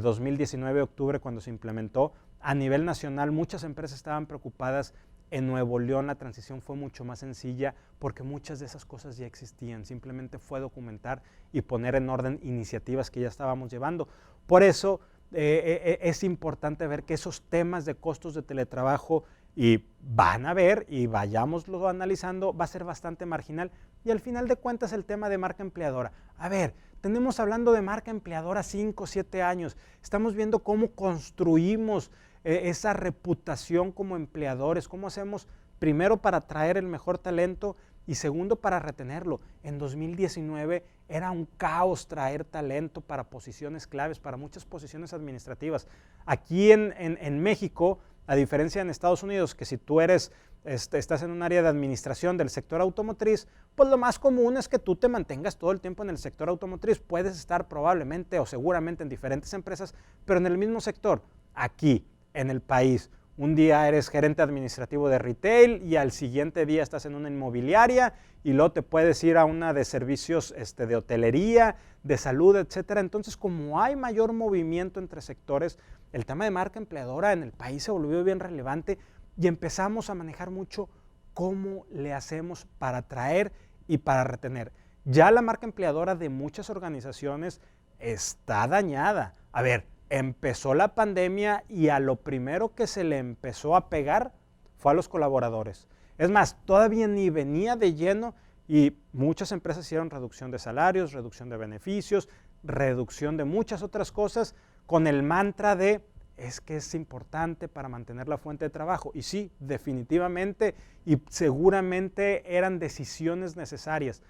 2019, octubre, cuando se implementó. A nivel nacional, muchas empresas estaban preocupadas. En Nuevo León la transición fue mucho más sencilla porque muchas de esas cosas ya existían. Simplemente fue documentar y poner en orden iniciativas que ya estábamos llevando. Por eso es importante ver que esos temas de costos de teletrabajo y van a ver, y vayámoslo analizando, va a ser bastante marginal. Y al final de cuentas el tema de marca empleadora. A ver, tenemos hablando de marca empleadora 5 o 7 años. Estamos viendo cómo construimos esa reputación como empleadores, cómo hacemos primero para atraer el mejor talento y segundo para retenerlo. En 2019 era un caos traer talento para posiciones claves, para muchas posiciones administrativas. Aquí en México, a diferencia en Estados Unidos, que si tú estás en un área de administración del sector automotriz, pues lo más común es que tú te mantengas todo el tiempo en el sector automotriz. Puedes estar probablemente o seguramente en diferentes empresas, pero en el mismo sector. Aquí, en el país, un día eres gerente administrativo de retail y al siguiente día estás en una inmobiliaria y luego te puedes ir a una de servicios de hotelería, de salud, etcétera. Entonces, como hay mayor movimiento entre sectores, el tema de marca empleadora en el país se volvió bien relevante y empezamos a manejar mucho cómo le hacemos para atraer y para retener. Ya la marca empleadora de muchas organizaciones está dañada. A ver, empezó la pandemia y a lo primero que se le empezó a pegar fue a los colaboradores. Es más, todavía ni venía de lleno y muchas empresas hicieron reducción de salarios, reducción de beneficios, reducción de muchas otras cosas con el mantra de es que es importante para mantener la fuente de trabajo. Y sí, definitivamente y seguramente eran decisiones necesarias,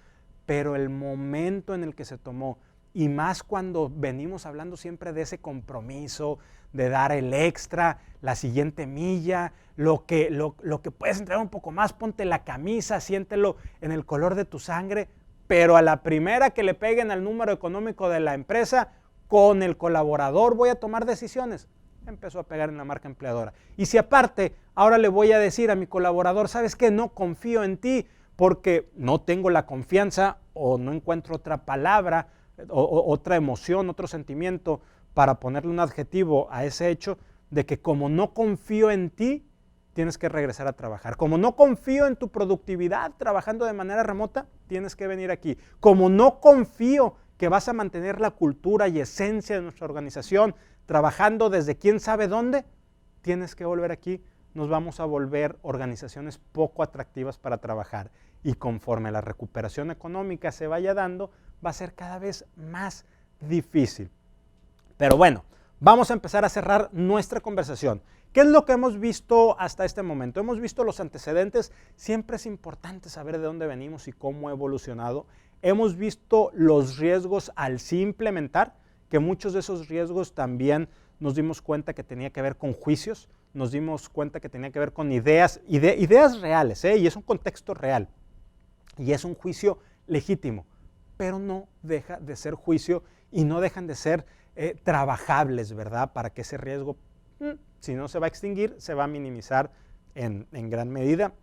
pero el momento en el que se tomó, y más cuando venimos hablando siempre de ese compromiso, de dar el extra, la siguiente milla, lo que puedes entregar un poco más, ponte la camisa, siéntelo en el color de tu sangre, pero a la primera que le peguen al número económico de la empresa, con el colaborador voy a tomar decisiones. Empezó a pegar en la marca empleadora. Y si aparte, ahora le voy a decir a mi colaborador, ¿sabes qué? No confío en ti porque no tengo la confianza o no encuentro otra palabra, otra emoción, otro sentimiento para ponerle un adjetivo a ese hecho de que como no confío en ti, tienes que regresar a trabajar. Como no confío en tu productividad trabajando de manera remota, tienes que venir aquí. Como no confío que vas a mantener la cultura y esencia de nuestra organización trabajando desde quién sabe dónde, tienes que volver aquí. Nos vamos a volver organizaciones poco atractivas para trabajar. Y conforme la recuperación económica se vaya dando, va a ser cada vez más difícil. Pero bueno, vamos a empezar a cerrar nuestra conversación. ¿Qué es lo que hemos visto hasta este momento? Hemos visto los antecedentes. Siempre es importante saber de dónde venimos y cómo ha evolucionado. Hemos visto los riesgos al sí implementar, que muchos de esos riesgos también nos dimos cuenta que tenía que ver con juicios, nos dimos cuenta que tenía que ver con ideas reales, y es un contexto real. Y es un juicio legítimo, pero no deja de ser juicio y no dejan de ser trabajables, ¿verdad? Para que ese riesgo, si no se va a extinguir, se va a minimizar en gran medida.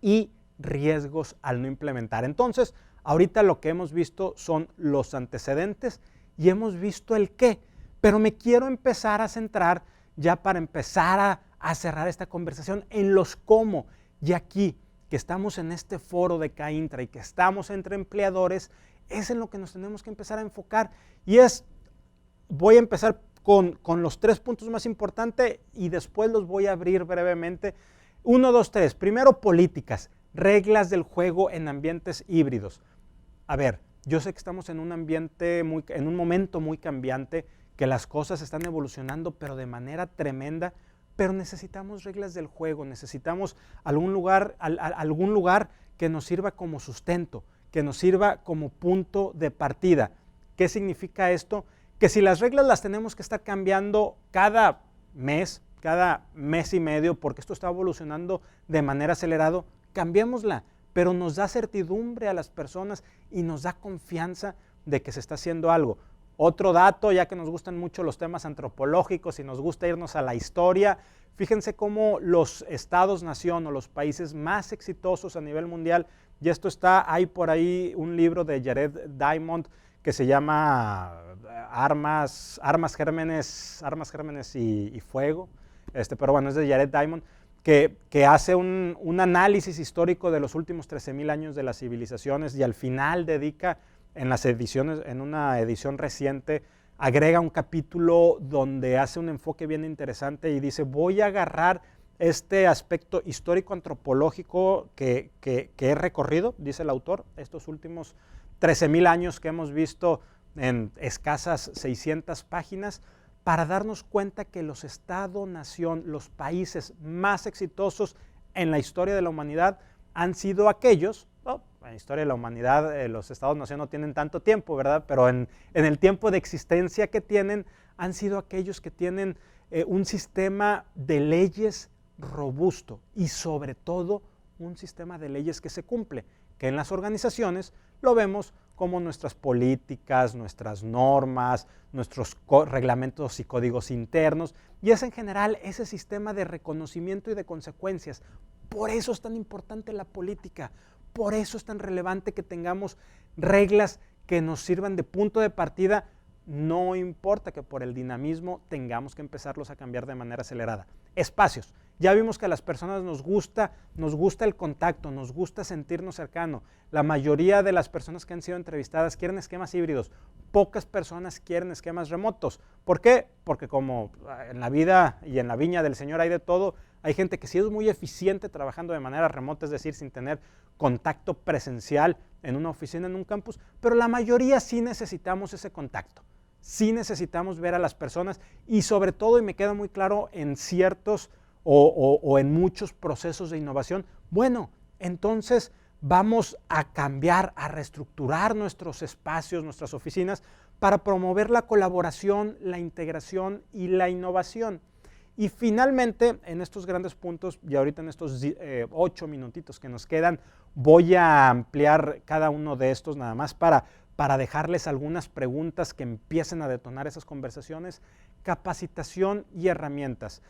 Y riesgos al no implementar. Entonces, ahorita lo que hemos visto son los antecedentes y hemos visto el qué. Pero me quiero empezar a centrar ya para empezar a cerrar esta conversación en los cómo. Y aquí, que estamos en este foro de CAINTRA y que estamos entre empleadores, es en lo que nos tenemos que empezar a enfocar. Y voy a empezar con los 3 puntos más importantes y después los voy a abrir brevemente. 1, 2, 3. Primero, políticas, reglas del juego en ambientes híbridos. A ver, yo sé que estamos en un ambiente, en un momento muy cambiante, que las cosas están evolucionando, pero de manera tremenda, pero necesitamos reglas del juego, necesitamos algún lugar que nos sirva como sustento, que nos sirva como punto de partida. ¿Qué significa esto? Que si las reglas las tenemos que estar cambiando cada mes y medio, porque esto está evolucionando de manera acelerada, cambiémosla, pero nos da certidumbre a las personas y nos da confianza de que se está haciendo algo. Otro dato, ya que nos gustan mucho los temas antropológicos y nos gusta irnos a la historia, fíjense cómo los estados-nación o los países más exitosos a nivel mundial, y esto está, hay por ahí un libro de Jared Diamond que se llama Armas, Gérmenes y Fuego, pero bueno, es de Jared Diamond, que hace un análisis histórico de los últimos 13,000 años de las civilizaciones y al final dedica en las ediciones, en una edición reciente, agrega un capítulo donde hace un enfoque bien interesante y dice, voy a agarrar este aspecto histórico-antropológico que he recorrido, dice el autor, estos últimos 13,000 años que hemos visto en escasas 600 páginas, para darnos cuenta que los Estados-nación, los países más exitosos en la historia de la humanidad han sido aquellos, en la historia de la humanidad los Estados-nación no tienen tanto tiempo, ¿verdad? Pero en el tiempo de existencia que tienen, han sido aquellos que tienen un sistema de leyes robusto y sobre todo un sistema de leyes que se cumple, que en las organizaciones lo vemos como nuestras políticas, nuestras normas, nuestros reglamentos y códigos internos, y es en general ese sistema de reconocimiento y de consecuencias. Por eso es tan importante la política, por eso es tan relevante que tengamos reglas que nos sirvan de punto de partida, no importa que por el dinamismo tengamos que empezarlos a cambiar de manera acelerada. Espacios. Ya vimos que a las personas nos gusta el contacto, nos gusta sentirnos cercanos. La mayoría de las personas que han sido entrevistadas quieren esquemas híbridos. Pocas personas quieren esquemas remotos. ¿Por qué? Porque como en la vida y en la viña del Señor hay de todo, hay gente que sí es muy eficiente trabajando de manera remota, es decir, sin tener contacto presencial en una oficina, en un campus, pero la mayoría sí necesitamos ese contacto. Sí necesitamos ver a las personas y sobre todo, y me queda muy claro en ciertos o en muchos procesos de innovación, bueno, entonces vamos a cambiar, a reestructurar nuestros espacios, nuestras oficinas, para promover la colaboración, la integración y la innovación. Y finalmente, en estos grandes puntos, y ahorita en estos 8 minutitos que nos quedan, voy a ampliar cada uno de estos nada más para dejarles algunas preguntas que empiecen a detonar esas conversaciones. Capacitación y herramientas.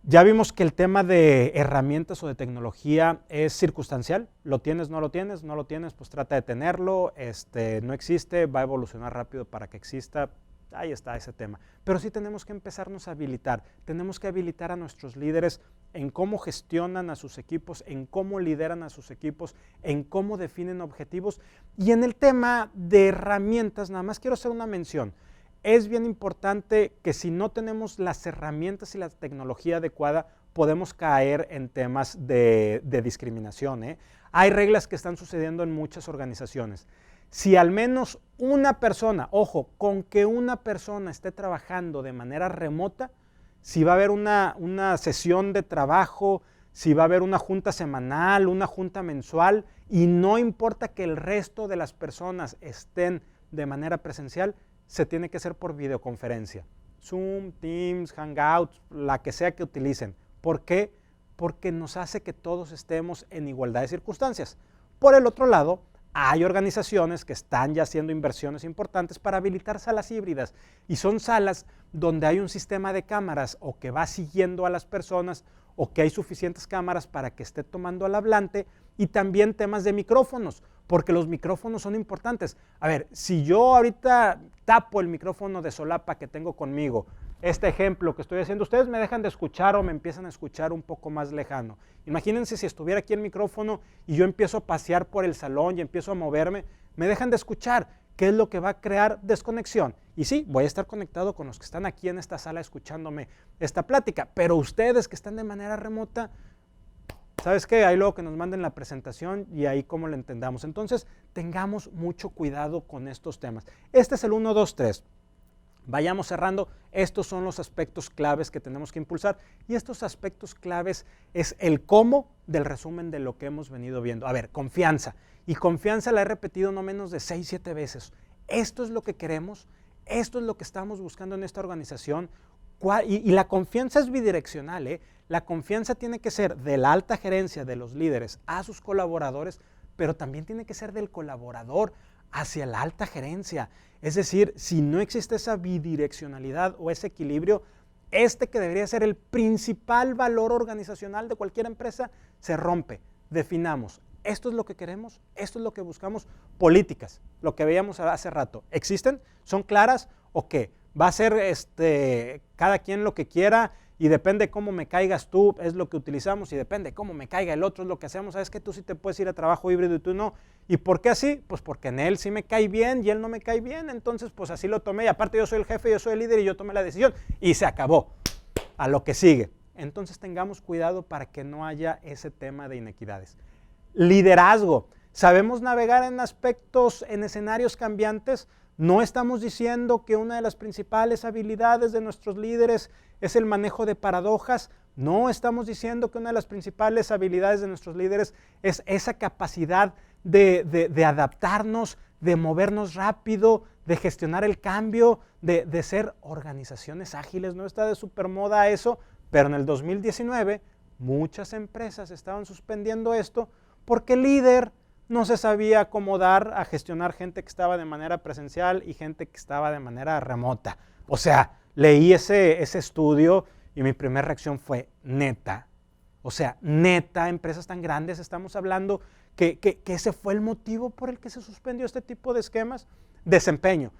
Ya vimos que el tema de herramientas o de tecnología es circunstancial. Lo tienes, no lo tienes, no lo tienes, pues trata de tenerlo. No existe, va a evolucionar rápido para que exista. Ahí está ese tema. Pero sí tenemos que empezarnos a habilitar. Tenemos que habilitar a nuestros líderes en cómo gestionan a sus equipos, en cómo lideran a sus equipos, en cómo definen objetivos. Y en el tema de herramientas, nada más quiero hacer una mención. Es bien importante que si no tenemos las herramientas y la tecnología adecuada, podemos caer en temas de discriminación. Hay reglas que están sucediendo en muchas organizaciones. Si al menos una persona, ojo, con que una persona esté trabajando de manera remota, si va a haber una sesión de trabajo, si va a haber una junta semanal, una junta mensual, y no importa que el resto de las personas estén de manera presencial, se tiene que hacer por videoconferencia. Zoom, Teams, Hangouts, la que sea que utilicen. ¿Por qué? Porque nos hace que todos estemos en igualdad de circunstancias. Por el otro lado, hay organizaciones que están ya haciendo inversiones importantes para habilitar salas híbridas y son salas donde hay un sistema de cámaras o que va siguiendo a las personas o que hay suficientes cámaras para que esté tomando al hablante y también temas de micrófonos, porque los micrófonos son importantes. A ver, si yo ahorita tapo el micrófono de solapa que tengo conmigo, este ejemplo que estoy haciendo, ustedes me dejan de escuchar o me empiezan a escuchar un poco más lejano. Imagínense si estuviera aquí el micrófono y yo empiezo a pasear por el salón y empiezo a moverme, me dejan de escuchar. ¿Qué es lo que va a crear desconexión? Y sí, voy a estar conectado con los que están aquí en esta sala escuchándome esta plática, pero ustedes que están de manera remota, ¿sabes qué? Ahí luego que nos manden la presentación y ahí cómo lo entendamos. Entonces, tengamos mucho cuidado con estos temas. Este es el 1, 2, 3. Vayamos cerrando. Estos son los aspectos claves que tenemos que impulsar y estos aspectos claves es el cómo del resumen de lo que hemos venido viendo. A ver, confianza. Y confianza la he repetido no menos de 6, 7 veces. Esto es lo que queremos, esto es lo que estamos buscando en esta organización. Y la confianza es bidireccional. La confianza tiene que ser de la alta gerencia, de los líderes, a sus colaboradores, pero también tiene que ser del colaborador hacia la alta gerencia. Es decir, si no existe esa bidireccionalidad o ese equilibrio, que debería ser el principal valor organizacional de cualquier empresa, se rompe. Definamos, esto es lo que queremos, esto es lo que buscamos. Políticas, lo que veíamos hace rato, ¿existen? ¿Son claras o qué? Va a ser cada quien lo que quiera y depende cómo me caigas tú, es lo que utilizamos, y depende cómo me caiga el otro, es lo que hacemos. Sabes que tú sí te puedes ir a trabajo híbrido y tú no. ¿Y por qué así? Pues porque en él sí me cae bien y él no me cae bien, entonces pues así lo tomé, y aparte yo soy el jefe, yo soy el líder y yo tomé la decisión y se acabó. A lo que sigue. Entonces tengamos cuidado para que no haya ese tema de inequidades. Liderazgo. ¿Sabemos navegar en aspectos, en escenarios cambiantes? No estamos diciendo que una de las principales habilidades de nuestros líderes es el manejo de paradojas. No estamos diciendo que una de las principales habilidades de nuestros líderes es esa capacidad de adaptarnos, de movernos rápido, de gestionar el cambio, de ser organizaciones ágiles. No está de supermoda eso, pero en el 2019 muchas empresas estaban suspendiendo esto porque el líder no se sabía acomodar a gestionar gente que estaba de manera presencial y gente que estaba de manera remota. O sea, leí ese estudio y mi primera reacción fue, neta. O sea, neta, empresas tan grandes, estamos hablando que ese fue el motivo por el que se suspendió este tipo de esquemas. Desempeño.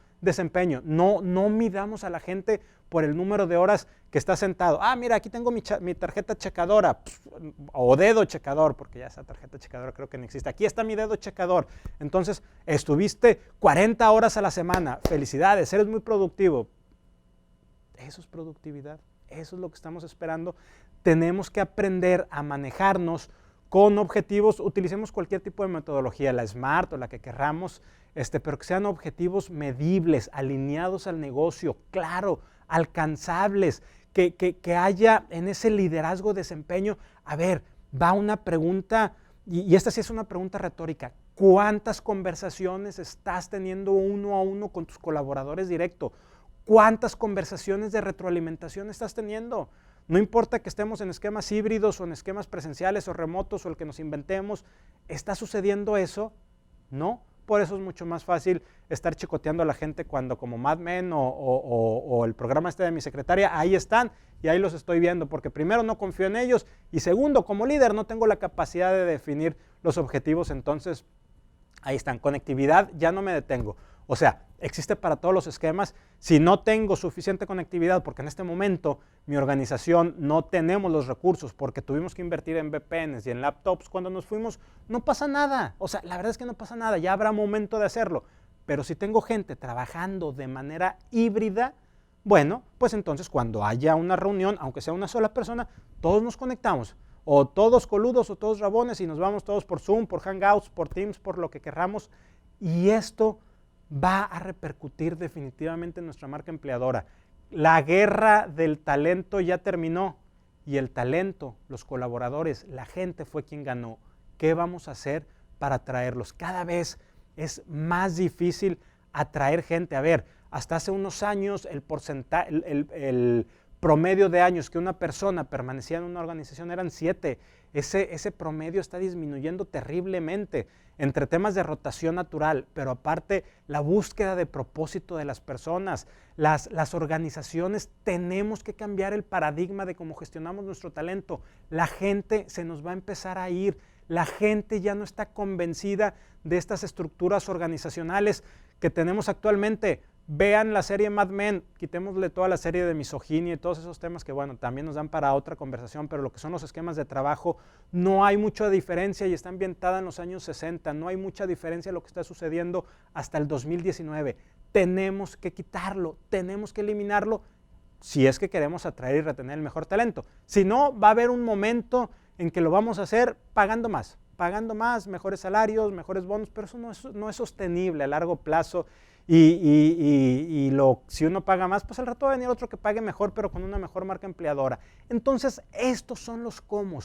No midamos a la gente por el número de horas que está sentado. Ah, mira, aquí tengo mi tarjeta checadora, o dedo checador, porque ya esa tarjeta checadora creo que no existe. Aquí está mi dedo checador. Entonces, estuviste 40 horas a la semana. Felicidades, eres muy productivo. Eso es productividad. Eso es lo que estamos esperando. Tenemos que aprender a manejarnos con objetivos. Utilicemos cualquier tipo de metodología, la SMART o la que querramos, pero que sean objetivos medibles, alineados al negocio, claro, alcanzables, que haya en ese liderazgo, desempeño. A ver, va una pregunta, y esta sí es una pregunta retórica. ¿Cuántas conversaciones estás teniendo uno a uno con tus colaboradores directo? ¿Cuántas conversaciones de retroalimentación estás teniendo? No importa que estemos en esquemas híbridos o en esquemas presenciales o remotos o el que nos inventemos, ¿está sucediendo eso? No. Por eso es mucho más fácil estar chicoteando a la gente cuando como Mad Men o el programa de mi secretaria, ahí están y ahí los estoy viendo, porque primero no confío en ellos y segundo, como líder no tengo la capacidad de definir los objetivos, entonces ahí están. Conectividad, ya no me detengo. O sea, existe para todos los esquemas. Si no tengo suficiente conectividad, porque en este momento mi organización no tenemos los recursos, porque tuvimos que invertir en VPNs y en laptops cuando nos fuimos, no pasa nada. O sea, la verdad es que no pasa nada, ya habrá momento de hacerlo. Pero si tengo gente trabajando de manera híbrida, bueno, pues entonces cuando haya una reunión, aunque sea una sola persona, todos nos conectamos. O todos coludos o todos rabones y nos vamos todos por Zoom, por Hangouts, por Teams, por lo que querramos. Y esto va a repercutir definitivamente en nuestra marca empleadora. La guerra del talento ya terminó y el talento, los colaboradores, la gente fue quien ganó. ¿Qué vamos a hacer para atraerlos? Cada vez es más difícil atraer gente. A ver, hasta hace unos años el promedio de años que una persona permanecía en una organización eran 7. Ese promedio está disminuyendo terriblemente entre temas de rotación natural, pero aparte la búsqueda de propósito de las personas. Las organizaciones tenemos que cambiar el paradigma de cómo gestionamos nuestro talento. La gente se nos va a empezar a ir. La gente ya no está convencida de estas estructuras organizacionales que tenemos actualmente. Vean la serie Mad Men, quitémosle toda la serie de misoginia y todos esos temas que, bueno, también nos dan para otra conversación, pero lo que son los esquemas de trabajo, no hay mucha diferencia y está ambientada en los años 60, no hay mucha diferencia de lo que está sucediendo hasta el 2019. Tenemos que quitarlo, tenemos que eliminarlo si es que queremos atraer y retener el mejor talento. Si no, va a haber un momento en que lo vamos a hacer pagando más, mejores salarios, mejores bonos, pero eso no es sostenible a largo plazo. Si uno paga más, pues al rato va a venir otro que pague mejor, pero con una mejor marca empleadora. Entonces, estos son los cómo.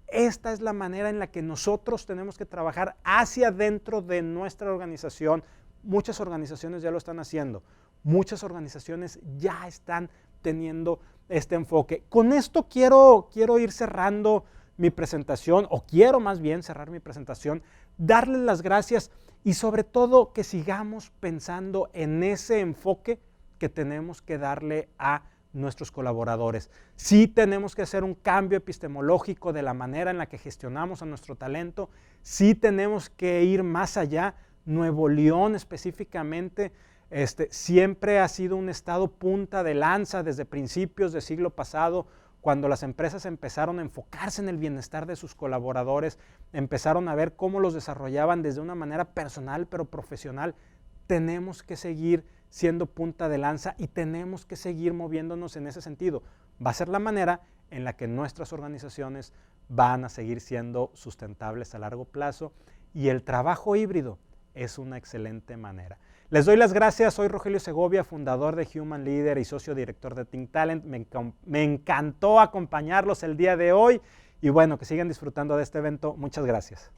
Esta es la manera en la que nosotros tenemos que trabajar hacia dentro de nuestra organización. Muchas organizaciones ya lo están haciendo. Muchas organizaciones ya están teniendo este enfoque. Con esto quiero ir cerrando mi presentación, o quiero más bien cerrar mi presentación, darles las gracias y sobre todo que sigamos pensando en ese enfoque que tenemos que darle a nuestros colaboradores. Sí tenemos que hacer un cambio epistemológico de la manera en la que gestionamos a nuestro talento, sí tenemos que ir más allá. Nuevo León específicamente siempre ha sido un estado punta de lanza desde principios del siglo pasado, cuando las empresas empezaron a enfocarse en el bienestar de sus colaboradores, empezaron a ver cómo los desarrollaban desde una manera personal pero profesional. Tenemos que seguir siendo punta de lanza y tenemos que seguir moviéndonos en ese sentido. Va a ser la manera en la que nuestras organizaciones van a seguir siendo sustentables a largo plazo, y el trabajo híbrido es una excelente manera. Les doy las gracias. Soy Rogelio Segovia, fundador de Human Leader y socio director de Think Talent. Me encantó acompañarlos el día de hoy y bueno, que sigan disfrutando de este evento. Muchas gracias.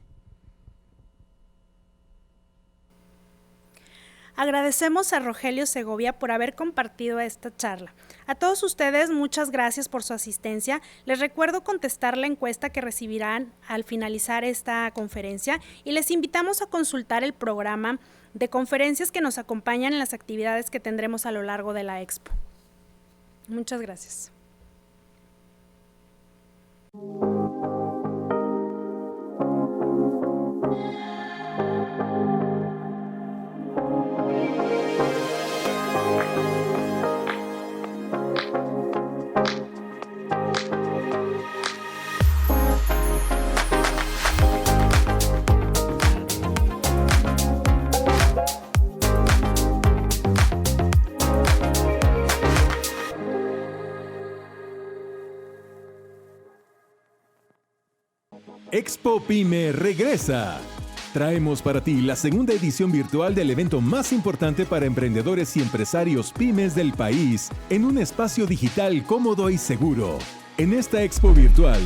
Agradecemos a Rogelio Segovia por haber compartido esta charla. A todos ustedes, muchas gracias por su asistencia. Les recuerdo contestar la encuesta que recibirán al finalizar esta conferencia y les invitamos a consultar el programa de conferencias que nos acompañan en las actividades que tendremos a lo largo de la Expo. Muchas gracias. Expo Pyme regresa. Traemos para ti la segunda edición virtual del evento más importante para emprendedores y empresarios pymes del país en un espacio digital cómodo y seguro. En esta expo virtual,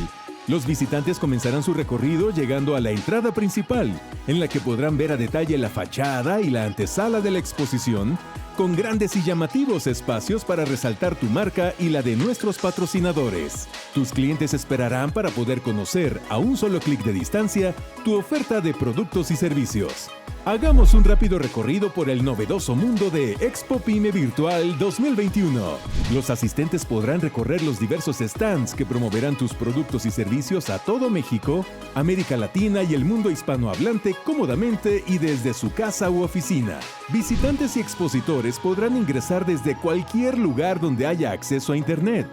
los visitantes comenzarán su recorrido llegando a la entrada principal, en la que podrán ver a detalle la fachada y la antesala de la exposición, con grandes y llamativos espacios para resaltar tu marca y la de nuestros patrocinadores. Tus clientes esperarán para poder conocer, a un solo clic de distancia, tu oferta de productos y servicios. Hagamos un rápido recorrido por el novedoso mundo de Expo Pyme Virtual 2021. Los asistentes podrán recorrer los diversos stands que promoverán tus productos y servicios a todo México, América Latina y el mundo hispanohablante cómodamente y desde su casa u oficina. Visitantes y expositores podrán ingresar desde cualquier lugar donde haya acceso a Internet.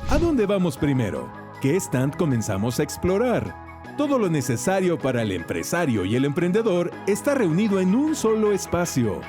¿A dónde vamos primero? ¿Qué stand comenzamos a explorar? Todo lo necesario para el empresario y el emprendedor está reunido en un solo espacio.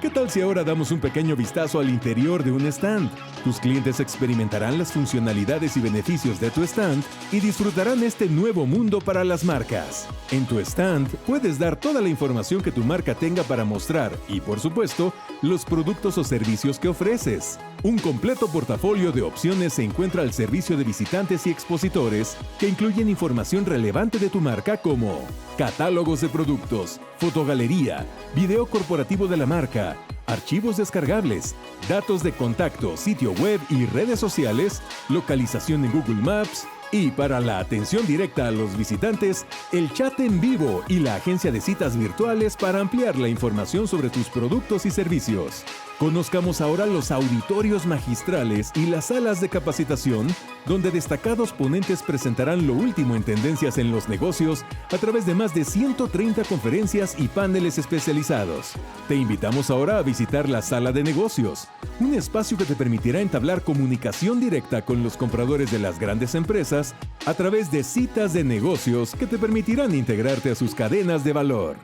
¿Qué tal si ahora damos un pequeño vistazo al interior de un stand? Tus clientes experimentarán las funcionalidades y beneficios de tu stand y disfrutarán este nuevo mundo para las marcas. En tu stand puedes dar toda la información que tu marca tenga para mostrar y, por supuesto, los productos o servicios que ofreces. Un completo portafolio de opciones se encuentra al servicio de visitantes y expositores que incluyen información relevante de tu marca como catálogos de productos, fotogalería, video corporativo de la marca, archivos descargables, datos de contacto, sitio web y redes sociales, localización en Google Maps y, para la atención directa a los visitantes, el chat en vivo y la agencia de citas virtuales para ampliar la información sobre tus productos y servicios. Conozcamos ahora los auditorios magistrales y las salas de capacitación, donde destacados ponentes presentarán lo último en tendencias en los negocios a través de más de 130 conferencias y paneles especializados. Te invitamos ahora a visitar la sala de negocios, un espacio que te permitirá entablar comunicación directa con los compradores de las grandes empresas a través de citas de negocios que te permitirán integrarte a sus cadenas de valor.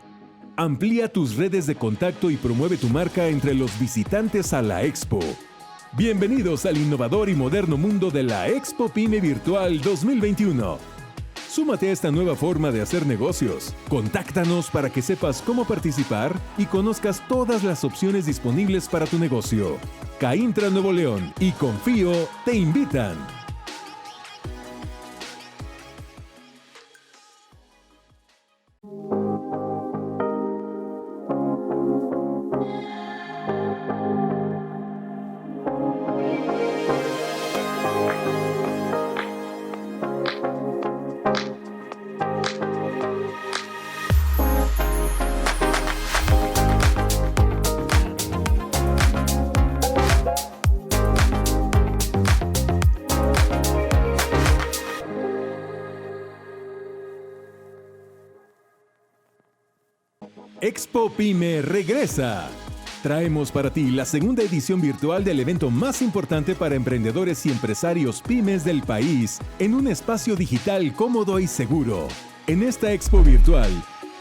Amplía tus redes de contacto y promueve tu marca entre los visitantes a la Expo. Bienvenidos al innovador y moderno mundo de la Expo Pyme Virtual 2021. Súmate a esta nueva forma de hacer negocios. Contáctanos para que sepas cómo participar y conozcas todas las opciones disponibles para tu negocio. Caintra Nuevo León y Confío te invitan. Expo Pyme regresa. Traemos para ti la segunda edición virtual del evento más importante para emprendedores y empresarios pymes del país en un espacio digital cómodo y seguro. En esta expo virtual,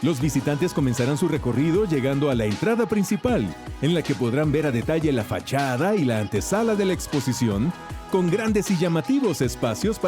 los visitantes comenzarán su recorrido llegando a la entrada principal, en la que podrán ver a detalle la fachada y la antesala de la exposición, con grandes y llamativos espacios para